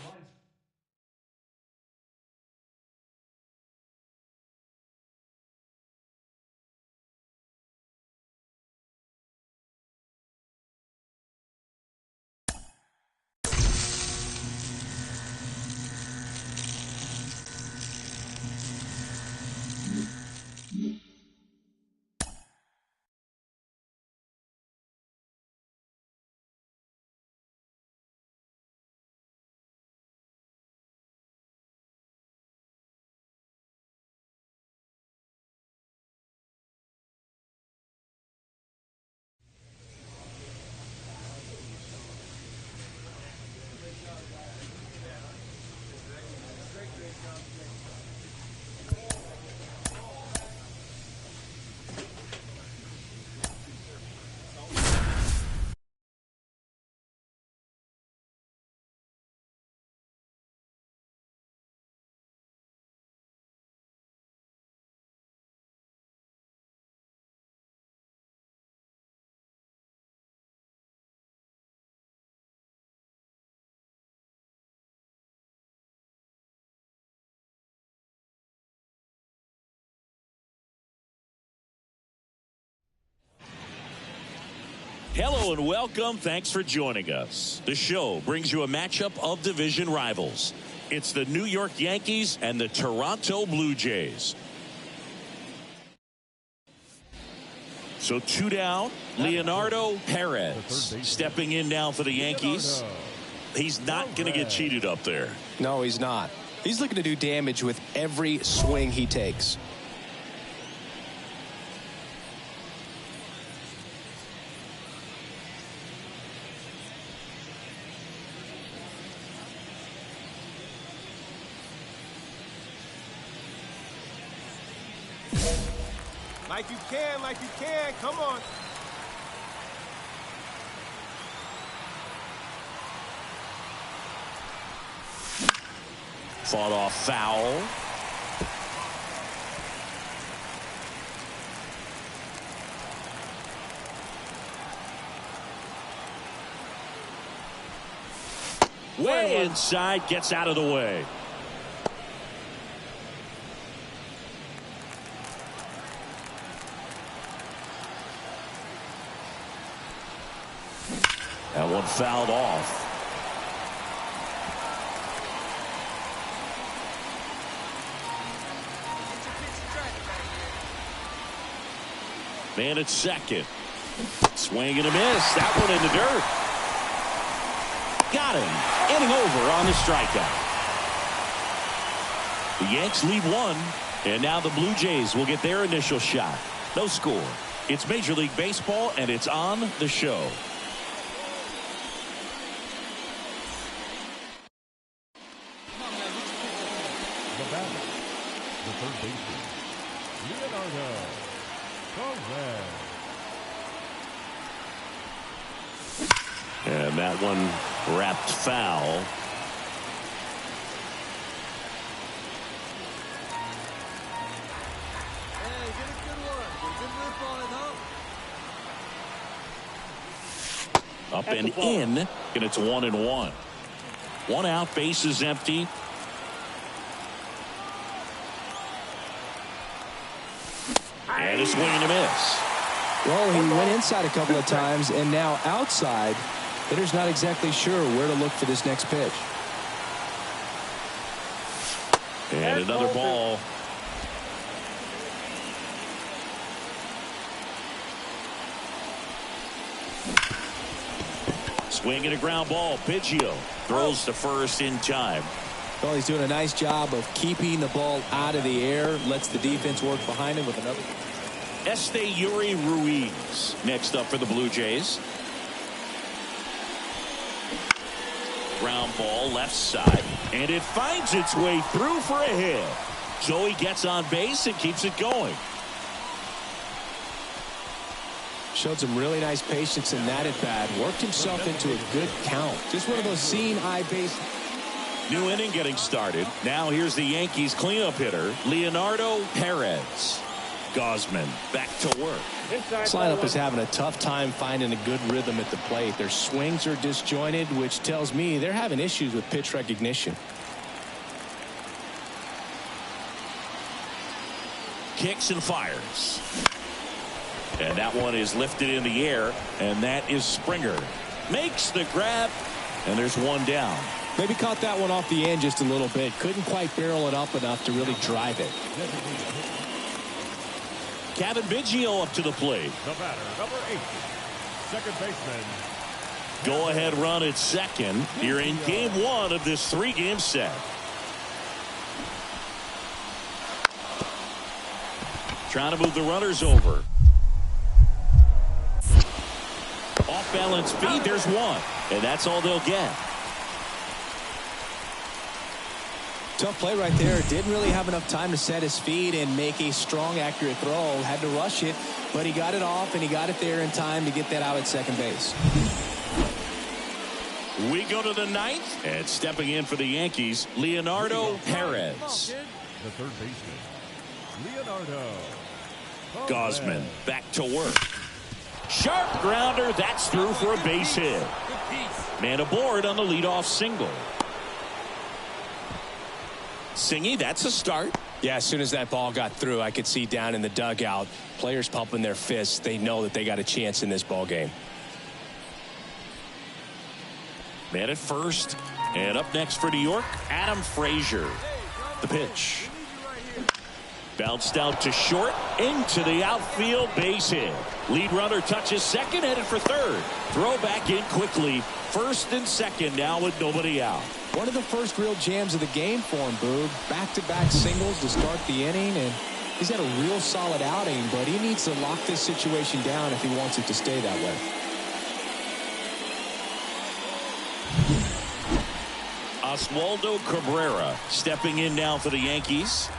[SPEAKER 1] Hello and welcome. Thanks for joining us. The show brings you a matchup of division rivals. It's the New York Yankees and the Toronto Blue Jays. So 2 down, Leonardo Perez stepping in now for the Yankees. He's not going to get cheated up there.
[SPEAKER 3] No, he's not. He's looking to do damage with every swing he takes.
[SPEAKER 4] Like you can, come on.
[SPEAKER 1] Fought off foul. Way inside, gets out of the way. That one fouled off. Man at second. Swing and a miss. That one in the dirt. Got him. Inning over on the strikeout. The Yanks lead 1. And now the Blue Jays will get their initial shot. No score. It's Major League Baseball, and it's on the show.
[SPEAKER 2] The batter, the third baseman, Leonardo Perez.
[SPEAKER 1] And that one wrapped foul.
[SPEAKER 4] Hey, get a good one. Get a good rip on it, huh?
[SPEAKER 1] Up and in, and it's 1-1. 1 out, bases empty. And a swing and a miss.
[SPEAKER 3] Well, he went inside a couple of times, and now outside. Hitter's not exactly sure where to look for this next pitch.
[SPEAKER 1] And another ball. Swing and a ground ball. Biggio throws to first in time.
[SPEAKER 3] Well, he's doing a nice job of keeping the ball out of the air. Lets the defense work behind him with another.
[SPEAKER 1] Esteury Ruiz next up for the Blue Jays. Ground ball left side, and it finds its way through for a hit. So he gets on base and keeps it going.
[SPEAKER 3] Showed some really nice patience in that at bat. Worked himself into a good count. Just one of those seeing eye base.
[SPEAKER 1] New inning getting started. Now here's the Yankees cleanup hitter, Leonardo Perez. Gausman back to work.
[SPEAKER 3] This lineup is having a tough time finding a good rhythm at the plate. Their swings are disjointed, which tells me they're having issues with pitch recognition.
[SPEAKER 1] Kicks and fires. And that one is lifted in the air, and that is Springer. Makes the grab, and there's one down.
[SPEAKER 3] Maybe caught that one off the end just a little bit. Couldn't quite barrel it up enough to really drive it.
[SPEAKER 1] Cavan Biggio up to the plate.
[SPEAKER 2] The batter, number 8, second baseman.
[SPEAKER 1] Go ahead run at second here in game 1 of this 3-game set. Trying to move the runners over. Off balance feed, there's one. And that's all they'll get.
[SPEAKER 3] Tough play right there. Didn't really have enough time to set his feet and make a strong, accurate throw. Had to rush it, but he got it off, and he got it there in time to get that out at second base.
[SPEAKER 1] We go to the 9th, and stepping in for the Yankees, Leonardo Perez.
[SPEAKER 2] The third baseman, Leonardo
[SPEAKER 1] Gausman back to work. Sharp grounder. That's through for a base hit. Man aboard on the leadoff single. Singy, that's a start.
[SPEAKER 3] Yeah, as soon as that ball got through, I could see down in the dugout, players pumping their fists. They know that they got a chance in this ball game.
[SPEAKER 1] Man at first, and up next for New York, Adam Frazier. The pitch. Bounced out to short, into the outfield, base hit. Lead runner touches second, headed for third. Throw back in quickly. First and second now with nobody out.
[SPEAKER 3] One of the first real jams of the game for him, Boog. Back-to-back singles to start the inning, and he's had a real solid outing, but he needs to lock this situation down if he wants it to stay that way.
[SPEAKER 1] Oswaldo Cabrera stepping in now for the Yankees.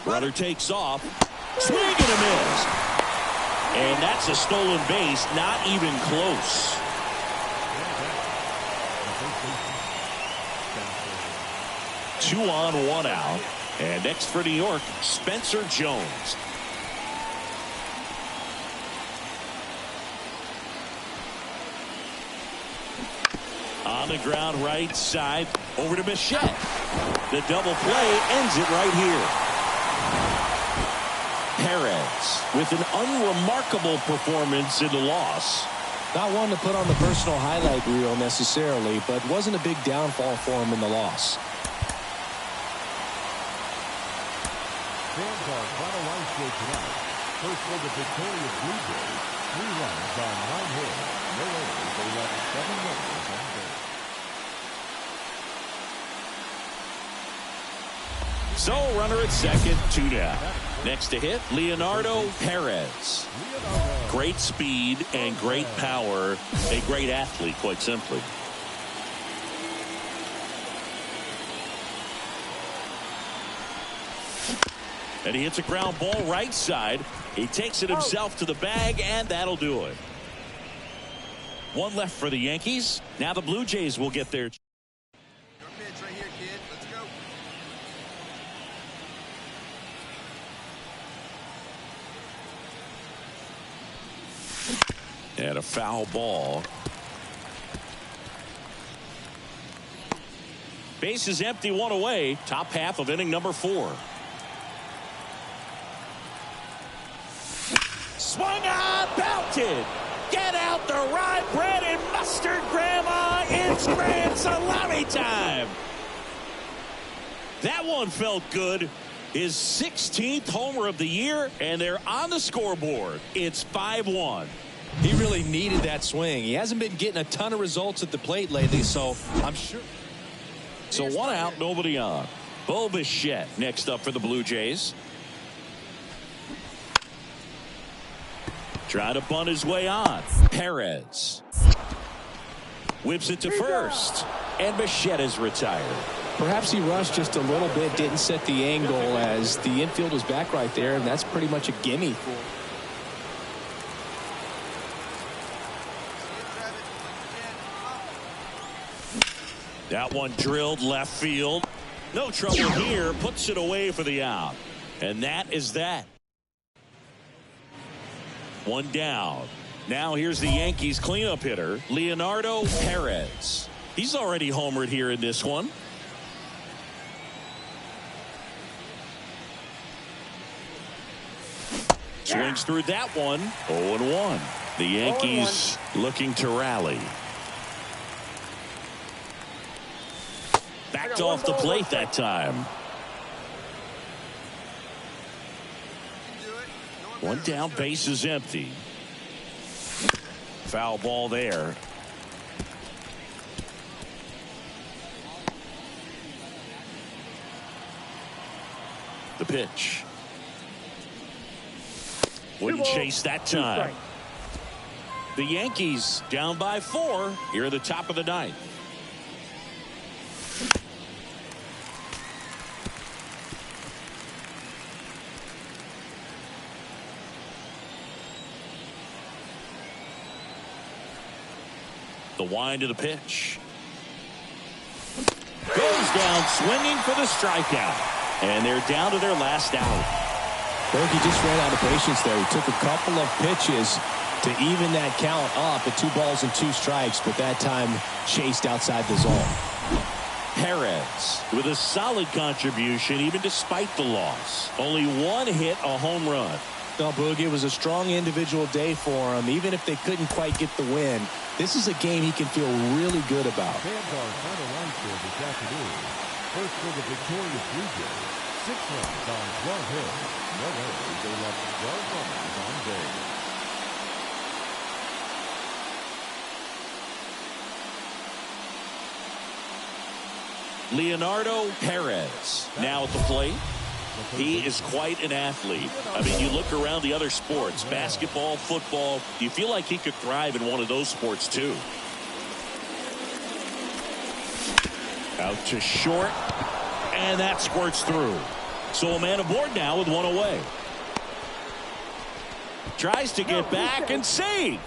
[SPEAKER 1] Runner takes off. Swing and a miss. And that's a stolen base, not even close. Two on, one out. And next for New York, Spencer Jones. On the ground right side, over to Bichette. The double play ends it right here. Perez with an unremarkable performance in the loss.
[SPEAKER 3] Not one to put on the personal highlight reel necessarily, but wasn't a big downfall for him in the loss.
[SPEAKER 2] Fans, our final line score tonight. First for the victorious Blue Jays, 3 runs on 9 hits. No errors. They left 7 runners on base.
[SPEAKER 1] So runner at second, 2 down. Next to hit, Leonardo Perez. Great speed and great power. A great athlete, quite simply. And he hits a ground ball right side. He takes it himself to the bag, and that'll do it. 1 left for the Yankees. Now the Blue Jays will get their...
[SPEAKER 4] Your pitch right here, kid. Let's go.
[SPEAKER 1] And a foul ball. Base is empty, 1 away. Top half of inning number 4. Swung on, belted. Get out the rye bread and mustard, Grandma. It's grand salami time. That one felt good. His 16th homer of the year, and they're on the scoreboard. It's 5-1.
[SPEAKER 3] He really needed that swing. He hasn't been getting a ton of results at the plate lately, so I'm sure.
[SPEAKER 1] So 1 out, nobody on. Bo Bichette next up for the Blue Jays. Trying to bunt his way on. Perez whips it to first, and Bichette is retired.
[SPEAKER 3] Perhaps he rushed just a little bit, didn't set the angle as the infield was back right there, and that's pretty much a gimme.
[SPEAKER 1] That one drilled left field. No trouble here. Puts it away for the out. And that is that. 1 down. Now here's the Yankees cleanup hitter, Leonardo Perez. He's already homered here in this one. Swings through that one. 0-1. The Yankees looking to rally. Backed off the plate that time. 1 down, base is empty. Foul ball there. The pitch. Wouldn't chase that time. The Yankees down by 4 here at the top of the 9th. The wind of the pitch. Goes down swinging for the strikeout. And they're down to their last out.
[SPEAKER 3] Berkey just ran out of patience there. He took a couple of pitches to even that count up at 2 balls and 2 strikes, but that time chased outside the zone.
[SPEAKER 1] Perez with a solid contribution even despite the loss. Only 1 hit, a home run.
[SPEAKER 3] No, Boogie, it was a strong individual day for him. Even if they couldn't quite get the win, this is a game he can feel really good about.
[SPEAKER 2] Fans, our final line score this afternoon. First for the victorious Blue Jays, 6 runs on 12 hits. No errors. They left 12 runners on base.
[SPEAKER 1] Leonardo Perez now at the plate. He is quite an athlete. I mean, you look around the other sports, basketball, football, you feel like he could thrive in one of those sports too. Out to short, and that squirts through. So a man aboard now with 1 away. Tries to get back and save.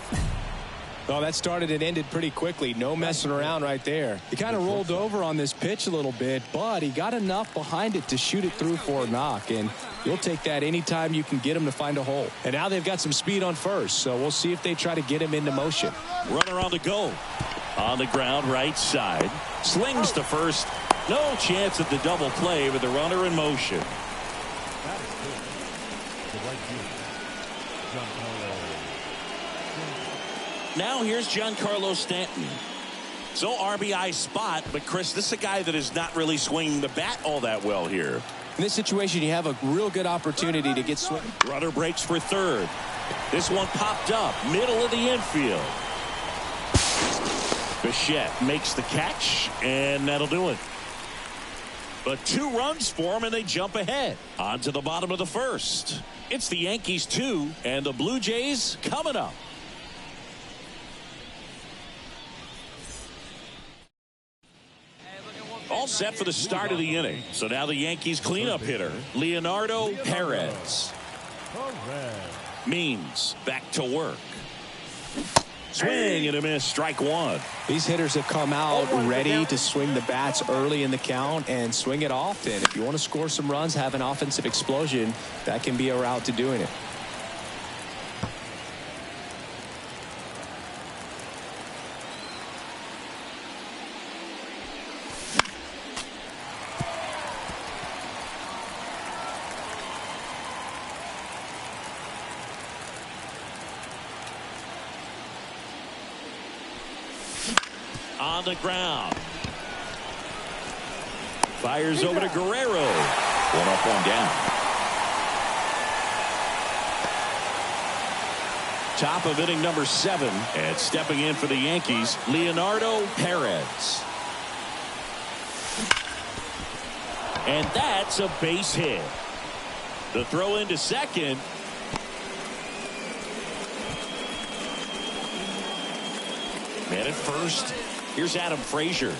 [SPEAKER 3] Well, that started and ended pretty quickly. No messing around right there. He kind of rolled over on this pitch a little bit, but he got enough behind it to shoot it through for a knock. And you'll take that anytime you can get him to find a hole. And now they've got some speed on first, so we'll see if they try to get him into motion.
[SPEAKER 1] Runner on the go. On the ground, right side. Slings to first. No chance at the double play with the runner in motion.
[SPEAKER 2] That is good. The right fielder, Giancarlo.
[SPEAKER 1] Now here's Giancarlo Stanton. So RBI spot, but Chris, this is a guy that is not really swinging the bat all that well here.
[SPEAKER 3] In this situation, you have a real good opportunity to get swing.
[SPEAKER 1] Runner breaks for third. This one popped up, middle of the infield. Bichette makes the catch, and that'll do it. But 2 runs for him, and they jump ahead. On to the bottom of the first. It's the Yankees 2, and the Blue Jays coming up. All set for the start of the inning. So now the Yankees cleanup hitter, Leonardo Perez. Means back to work. Swing and a miss, strike one.
[SPEAKER 3] These hitters have come out ready to swing the bats early in the count and swing it often. If you want to score some runs, have an offensive explosion, that can be a route to doing it.
[SPEAKER 1] On the ground. Fires over to Guerrero. One up, one down. Top of inning number 7. And stepping in for the Yankees, Leonardo Perez. And that's a base hit. The throw into second. Man at first. Here's Adam Frazier.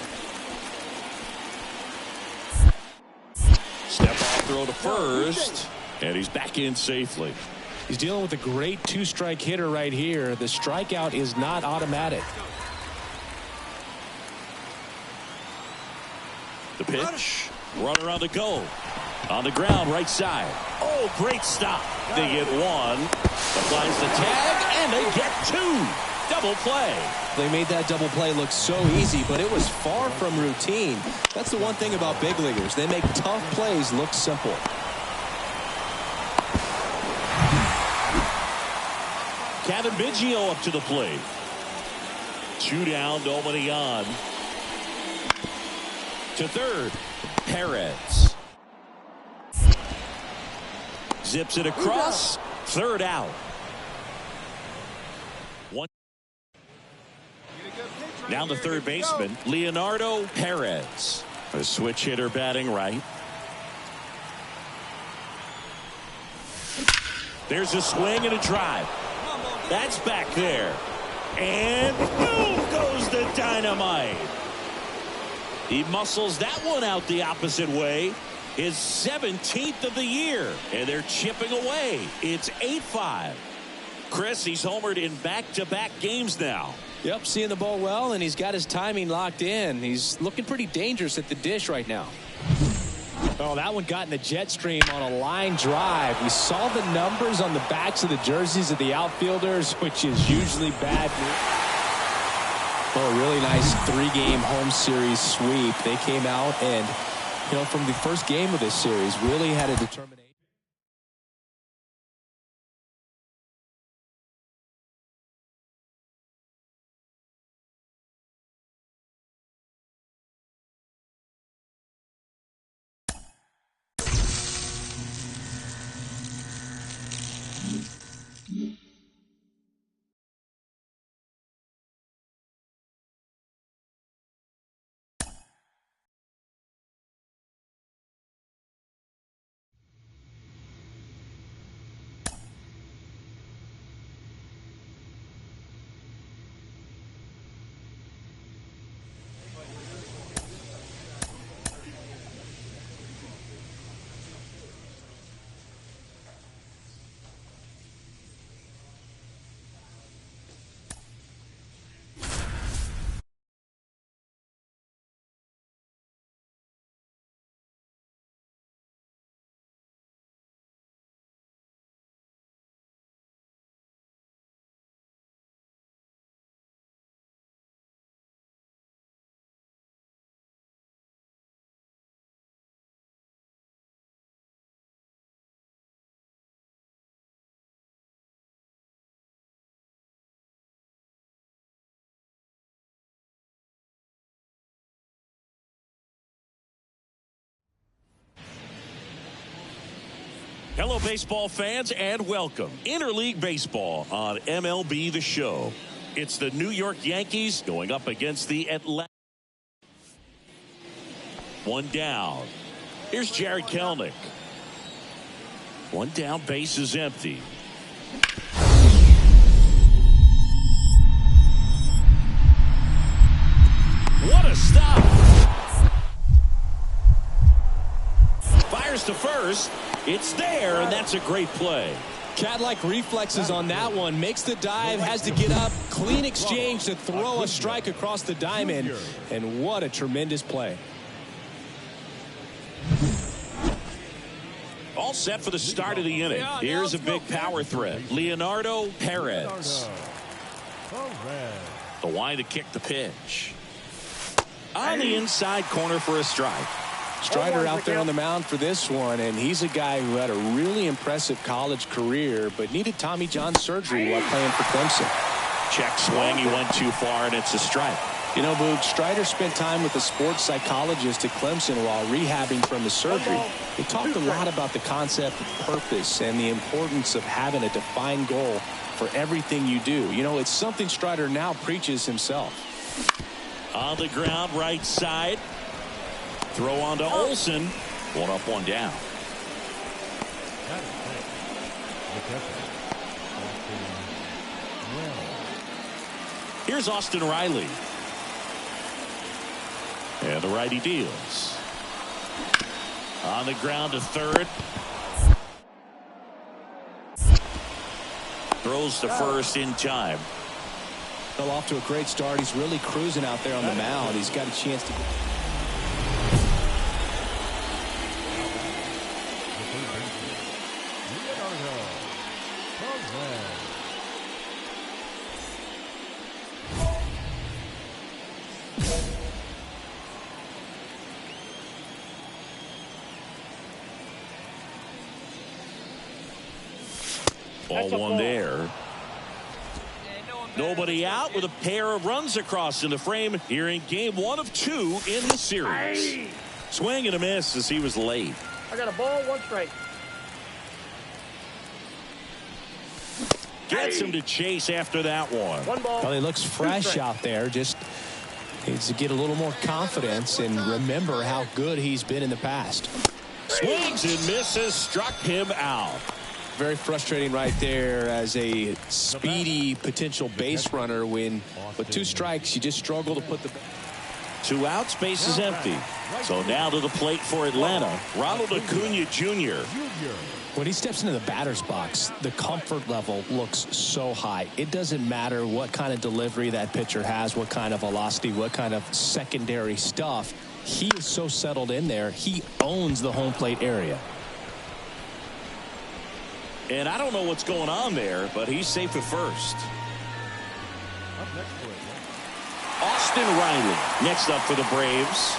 [SPEAKER 1] Step off throw to first. And he's back in safely.
[SPEAKER 3] He's dealing with a great 2-strike hitter right here. The strikeout is not automatic.
[SPEAKER 1] The pitch. Runner on the go. On the ground, right side. Oh, great stop. They get one. Applies the tag, and they get 2. Double play.
[SPEAKER 3] They made that double play look so easy, but it was far from routine. That's the one thing about big leaguers. They make tough plays look simple.
[SPEAKER 1] Kevin Biggio up to the plate. 2 down, nobody on. To third, Perez. Zips it across. Third out. Now the third baseman, Leonardo Perez. A switch hitter batting right. There's a swing and a drive. That's back there. And boom goes the dynamite. He muscles that one out the opposite way. His 17th of the year. And they're chipping away. It's 8-5. Chris, he's homered in back-to-back games now.
[SPEAKER 3] Yep, seeing the ball well, and he's got his timing locked in. He's looking pretty dangerous at the dish right now. Oh, that one got in the jet stream on a line drive. We saw the numbers on the backs of the jerseys of the outfielders, which is usually bad news. Oh, a really nice 3-game home series sweep. They came out and, from the first game of this series, really had a determination.
[SPEAKER 1] Hello, baseball fans, and welcome. Interleague Baseball on MLB The Show. It's the New York Yankees going up against the Atlanta. One down. Here's Jared Kelenic. One down, base is empty. What a stop. Fires to first. It's there, and that's a great play.
[SPEAKER 3] Cat-like reflexes on that one. Makes the dive, has to get up. Clean exchange to throw a strike across the diamond. And what a tremendous play.
[SPEAKER 1] All set for the start of the inning. Here's a big power threat. Leonardo Perez. The wind to kick the pitch. On the inside corner for a strike.
[SPEAKER 3] Strider out there on the mound for this one, and he's a guy who had a really impressive college career but needed Tommy John surgery while playing for Clemson.
[SPEAKER 1] Check swing. He went too far, and it's a strike.
[SPEAKER 3] You know, Boog, Strider spent time with a sports psychologist at Clemson while rehabbing from the surgery. They talked a lot about the concept of purpose and the importance of having a defined goal for everything you do. You know, it's something Strider now preaches himself.
[SPEAKER 1] On the ground, right side. Throw on to Olsen. One up, one down. Here's Austin Riley. And the righty deals. On the ground to third. Throws to first in time.
[SPEAKER 3] Well, off to a great start. He's really cruising out there on the mound. He's got a chance to...
[SPEAKER 1] Ball one there. Nobody out with a pair of runs across in the frame here in game 1 of 2 in the series. Swing and a miss as he was late.
[SPEAKER 5] I got a ball, one strike.
[SPEAKER 1] Gets him to chase after that one.
[SPEAKER 5] One ball.
[SPEAKER 3] Well, he looks fresh out there. Just needs to get a little more confidence and remember how good he's been in the past.
[SPEAKER 1] Swings and misses, struck him out.
[SPEAKER 3] Very frustrating right there as a speedy potential base runner when with 2 strikes you just struggle to put the...
[SPEAKER 1] 2 outs, base is empty. So now to the plate for Atlanta, Ronald Acuna Jr.
[SPEAKER 3] When he steps into the batter's box, the comfort level looks so high. It doesn't matter what kind of delivery that pitcher has, what kind of velocity, what kind of secondary stuff. He is so settled in there. He owns the home plate area.
[SPEAKER 1] And I don't know what's going on there, but he's safe at first. Austin Riley next up for the Braves.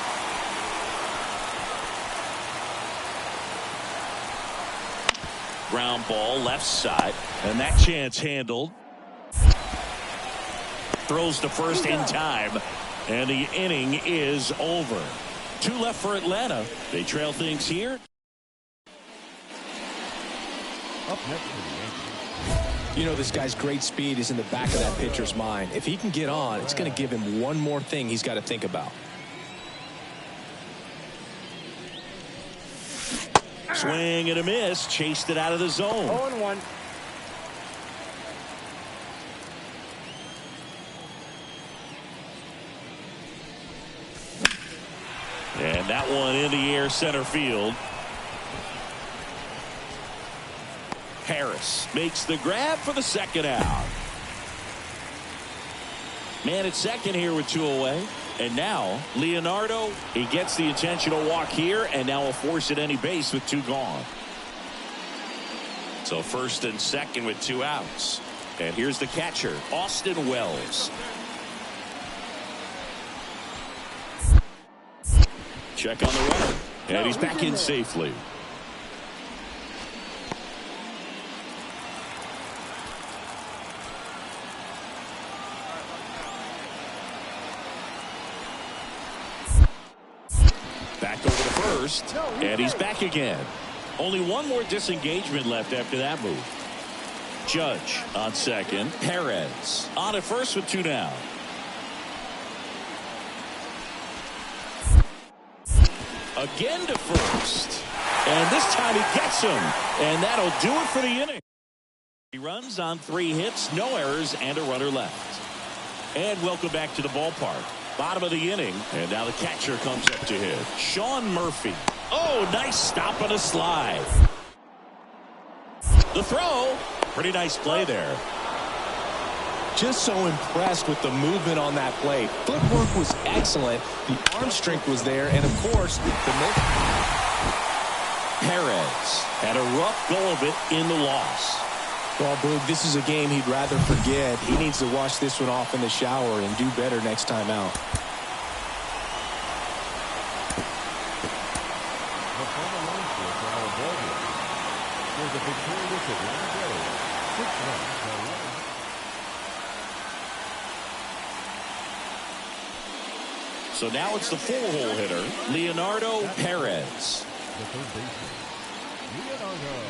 [SPEAKER 1] Ground ball left side, and that chance handled. Throws to first in time, and the inning is over. 2 left for Atlanta. They trail things here.
[SPEAKER 2] Up next for the Yankees.
[SPEAKER 3] You know, this guy's great speed is in the back of that pitcher's mind. If he can get on, it's going to give him one more thing he's got to think about.
[SPEAKER 1] Swing and a miss. Chased it out of the zone.
[SPEAKER 5] 0-1.
[SPEAKER 1] And that one in the air center field. Harris makes the grab for the second out. Man at second here with 2 away. And now Leonardo, he gets the intentional walk here and now will force at any base with 2 gone. So first and second with 2 outs. And here's the catcher, Austin Wells. Check on the runner. And he's back in safely. Back over to first, and he's back again. Only one more disengagement left after that move. Judge on second. Perez on at first with 2 down. Again to first. And this time he gets him. And that'll do it for the inning. He runs on 3 hits, no errors, and a runner left. And welcome back to the ballpark. Bottom of the inning. And now the catcher comes up to hit. Sean Murphy. Oh, nice stop on a slide. The throw. Pretty nice play there.
[SPEAKER 3] Just so impressed with the movement on that play. Footwork was excellent. The arm strength was there. And, of course,
[SPEAKER 1] Perez had a rough go of it in the loss.
[SPEAKER 3] Well, Boog, this is a game he'd rather forget. He needs to wash this one off in the shower and do better next time out.
[SPEAKER 2] The final line score for our ball game. For the victorious Atlanta Braves, 6 runs to 11.
[SPEAKER 1] So now it's the 4-hole hitter, Leonardo Perez.
[SPEAKER 2] The third baseman, Leonardo.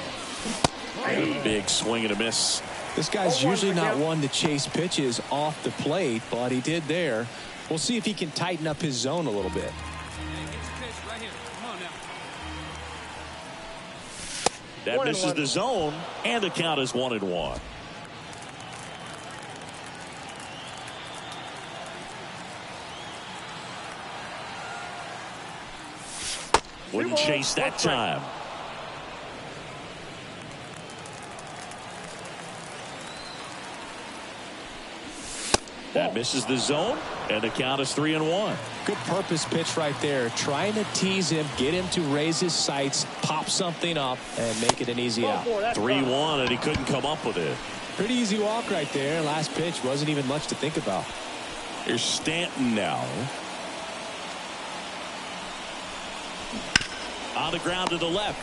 [SPEAKER 1] Big swing and a miss.
[SPEAKER 3] This guy's usually not one to chase pitches off the plate, but he did there. We'll see if he can tighten up his zone a little bit.
[SPEAKER 1] That misses the zone, and the count is 1-1. Wouldn't chase that time. That misses the zone, and the count is 3-1.
[SPEAKER 3] Good purpose pitch right there. Trying to tease him, get him to raise his sights, pop something up, and make it an easy out.
[SPEAKER 1] 3-1, and he couldn't come up with it.
[SPEAKER 3] Pretty easy walk right there. Last pitch wasn't even much to think about.
[SPEAKER 1] Here's Stanton now. On the ground to the left.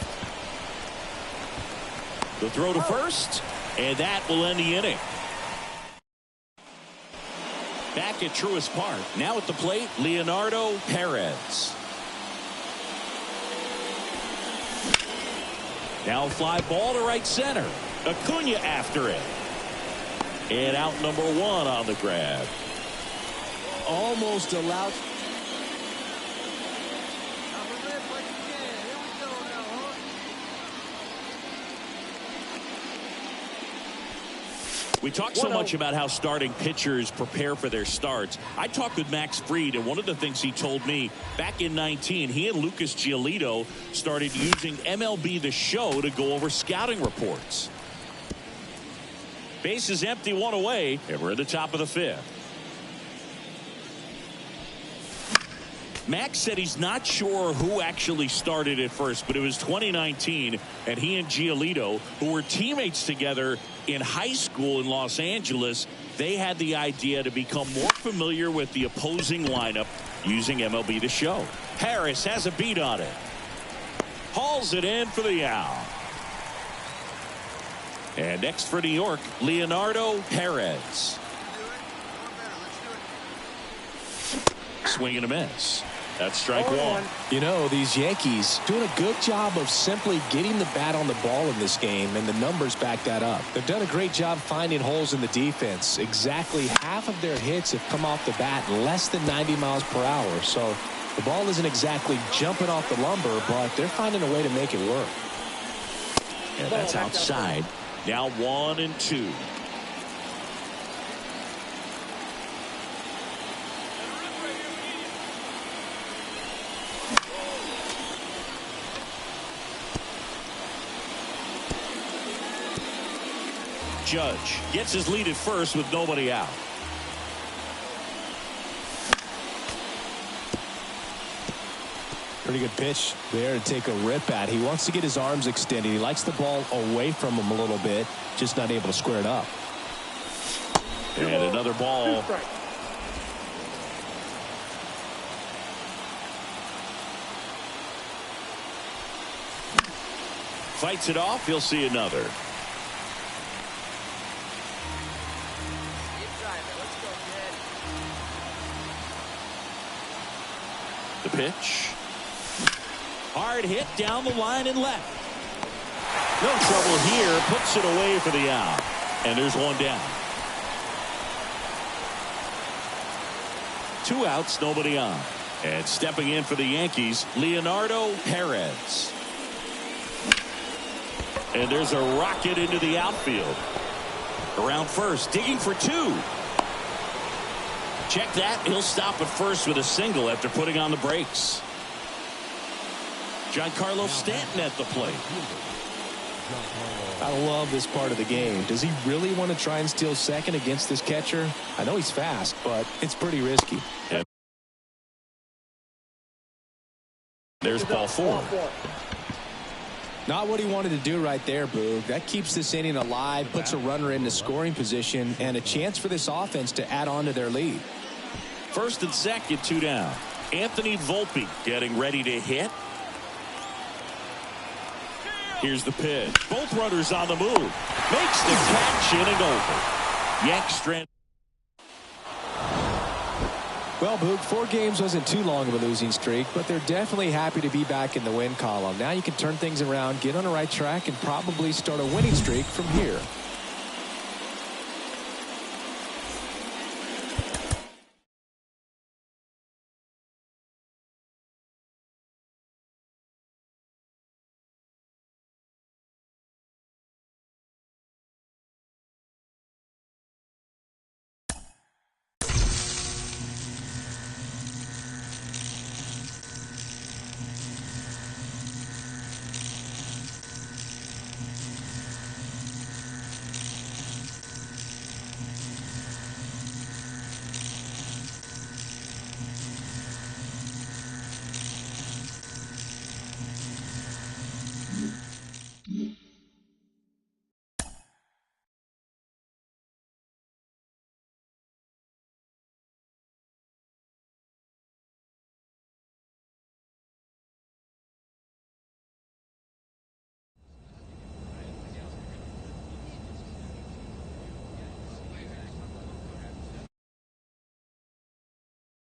[SPEAKER 1] The throw to first, and that will end the inning. Back at Truist Park. Now at the plate, Leonardo Perez. Now fly ball to right center. Acuna after it. And out number 1 on the grab.
[SPEAKER 3] Almost allowed.
[SPEAKER 1] We talk so much about how starting pitchers prepare for their starts. I talked with Max Fried, and one of the things he told me back in 19, he and Lucas Giolito started using MLB The Show to go over scouting reports. Base is empty, 1 away, and we're at the top of the 5th. Max said he's not sure who actually started at first, but it was 2019, and he and Giolito, who were teammates together in high school in Los Angeles, they had the idea to become more familiar with the opposing lineup using MLB The Show. Harris has a beat on it. Hauls it in for the out. And next for New York, Leonardo Perez. Swing and a miss. That's strike 1.
[SPEAKER 3] You know, these Yankees doing a good job of simply getting the bat on the ball in this game, and the numbers back that up. They've done a great job finding holes in the defense. Exactly half of their hits have come off the bat less than 90 miles per hour. So the ball isn't exactly jumping off the lumber, but they're finding a way to make it work.
[SPEAKER 1] And that's outside. Now 1-2. Judge gets his lead at first with nobody out.
[SPEAKER 3] Pretty good pitch there to take a rip at. He wants to get his arms extended. He likes the ball away from him a little bit, just not able to square it up.
[SPEAKER 1] And another ball. Fights it off. He'll see another. The pitch. Hard hit down the line and left. No trouble here. Puts it away for the out. And there's one down. 2 outs, nobody on. And stepping in for the Yankees, Leonardo Perez. And there's a rocket into the outfield. Around first, digging for 2. Check that. He'll stop at first with a single after putting on the brakes. Giancarlo Stanton at the plate.
[SPEAKER 3] I love this part of the game. Does he really want to try and steal second against this catcher? I know he's fast, but it's pretty risky.
[SPEAKER 1] And there's ball 4.
[SPEAKER 3] Not what he wanted to do right there, Boog. That keeps this inning alive, puts a runner into scoring position, and a chance for this offense to add on to their lead.
[SPEAKER 1] First and second, 2 down. Anthony Volpe getting ready to hit. Here's the pitch. Both runners on the move. Makes the catch, inning over. Yanks strand.
[SPEAKER 3] Well, Boog, 4 games wasn't too long of a losing streak, but they're definitely happy to be back in the win column. Now you can turn things around, get on the right track, and probably start a winning streak from here.